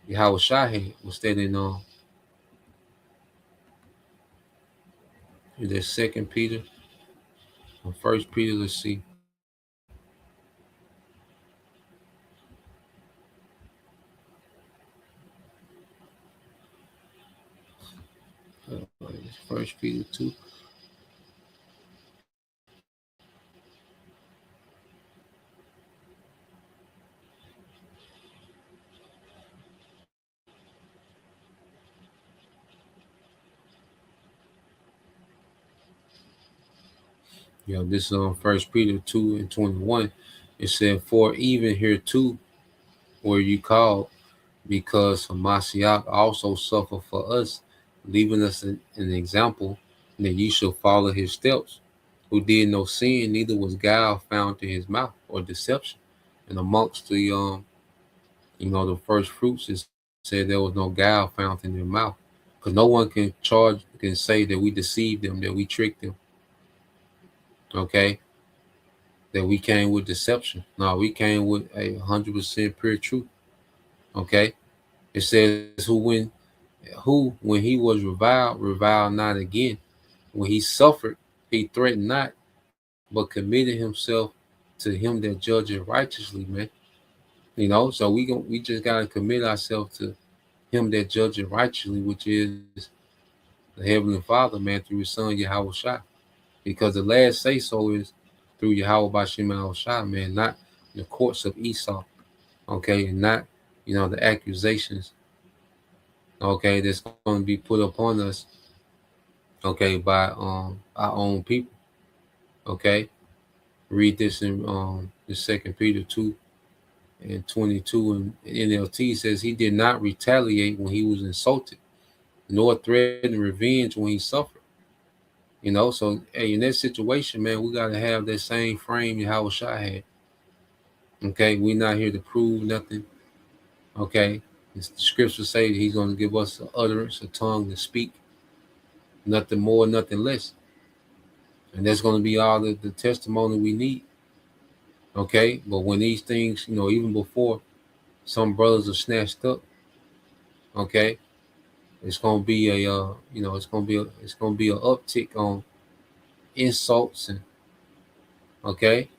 Yahweh Shai was that in that Second Peter or First Peter. Let's see. First Peter 2. Yeah, this is on First Peter 2:21. It said, "For even here too were you called, because Hamashiach also suffered for us, leaving us an example that ye shall follow his steps, who did no sin, neither was guile found in his mouth or deception." And amongst the the first fruits, it said there was no guile found in their mouth, because no one can say that we deceived them, that we tricked them. Okay, that we came with deception. No, we came with 100% pure truth. Okay, it says who when he was reviled not again. When he suffered, he threatened not, but committed himself to him that judges righteously, man. You know, so we just gotta commit ourselves to him that judges righteously, which is the Heavenly Father, man, through his son Yahweh Shai. Because the last say so is through Yahweh Bashim Al Shai, man, not the courts of Esau, okay, and not, the accusations, okay, that's going to be put upon us, okay, by our own people, okay. Read this in the Second Peter 2:22, and NLT says he did not retaliate when he was insulted, nor threaten revenge when he suffered. So hey, in that situation, man, we gotta have that same frame Yahweh Shai had. Okay, we're not here to prove nothing. Okay, the scriptures say that he's going to give us an utterance, a tongue to speak, nothing more, nothing less, and that's going to be all the testimony we need. Okay, but when these things, even before some brothers are snatched up, okay, it's gonna be it's gonna be an uptick on insults and okay,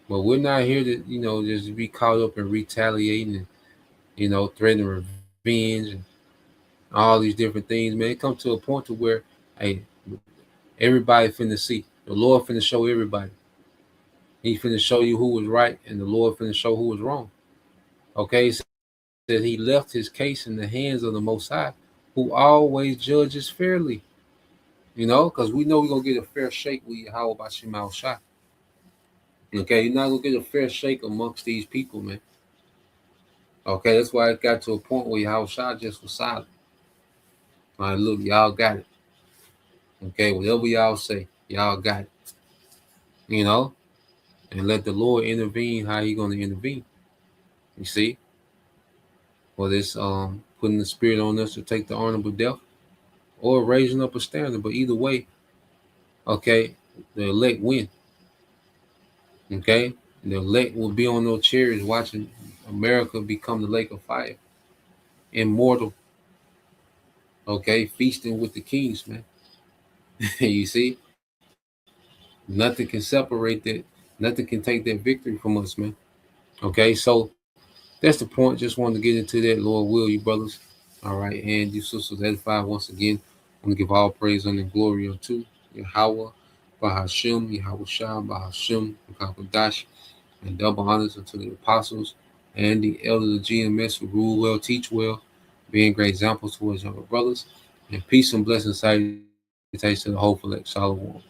but we're not here to just be caught up in retaliating and threatening revenge and all these different things, man. It comes to a point to where, hey, everybody finna see the Lord finna show everybody. He finna show you who was right, and the Lord finna show who was wrong. Okay, it said he left his case in the hands of the Most High, who always judges fairly. Because we know we're gonna get a fair shake with Yahweh Bashim Al Shah. Okay, you're not gonna get a fair shake amongst these people, man. Okay, that's why it got to a point where Yahweh Shah just was silent. All right, look, y'all got it. Okay, whatever y'all say, y'all got it. And let the Lord intervene how he gonna intervene. You see? Whether it's putting the spirit on us to take the honorable death or raising up a standard. But either way, okay, the elect win. Okay? The elect will be on those chairs watching America become the lake of fire. Immortal. Okay, feasting with the kings, man. You see? Nothing can separate that. Nothing can take that victory from us, man. Okay, so that's the point. Just wanted to get into that. Lord will, you brothers. All right, and you sisters edified once again. I want to give all praise and glory unto Yahweh, Bahashim, Yahweh Shah, Bahashim, Kakadash, and double honors unto the apostles and the elders of GMS who rule well, teach well, being great examples towards younger brothers. And peace and blessings, salutations to the hopeful, Shalom.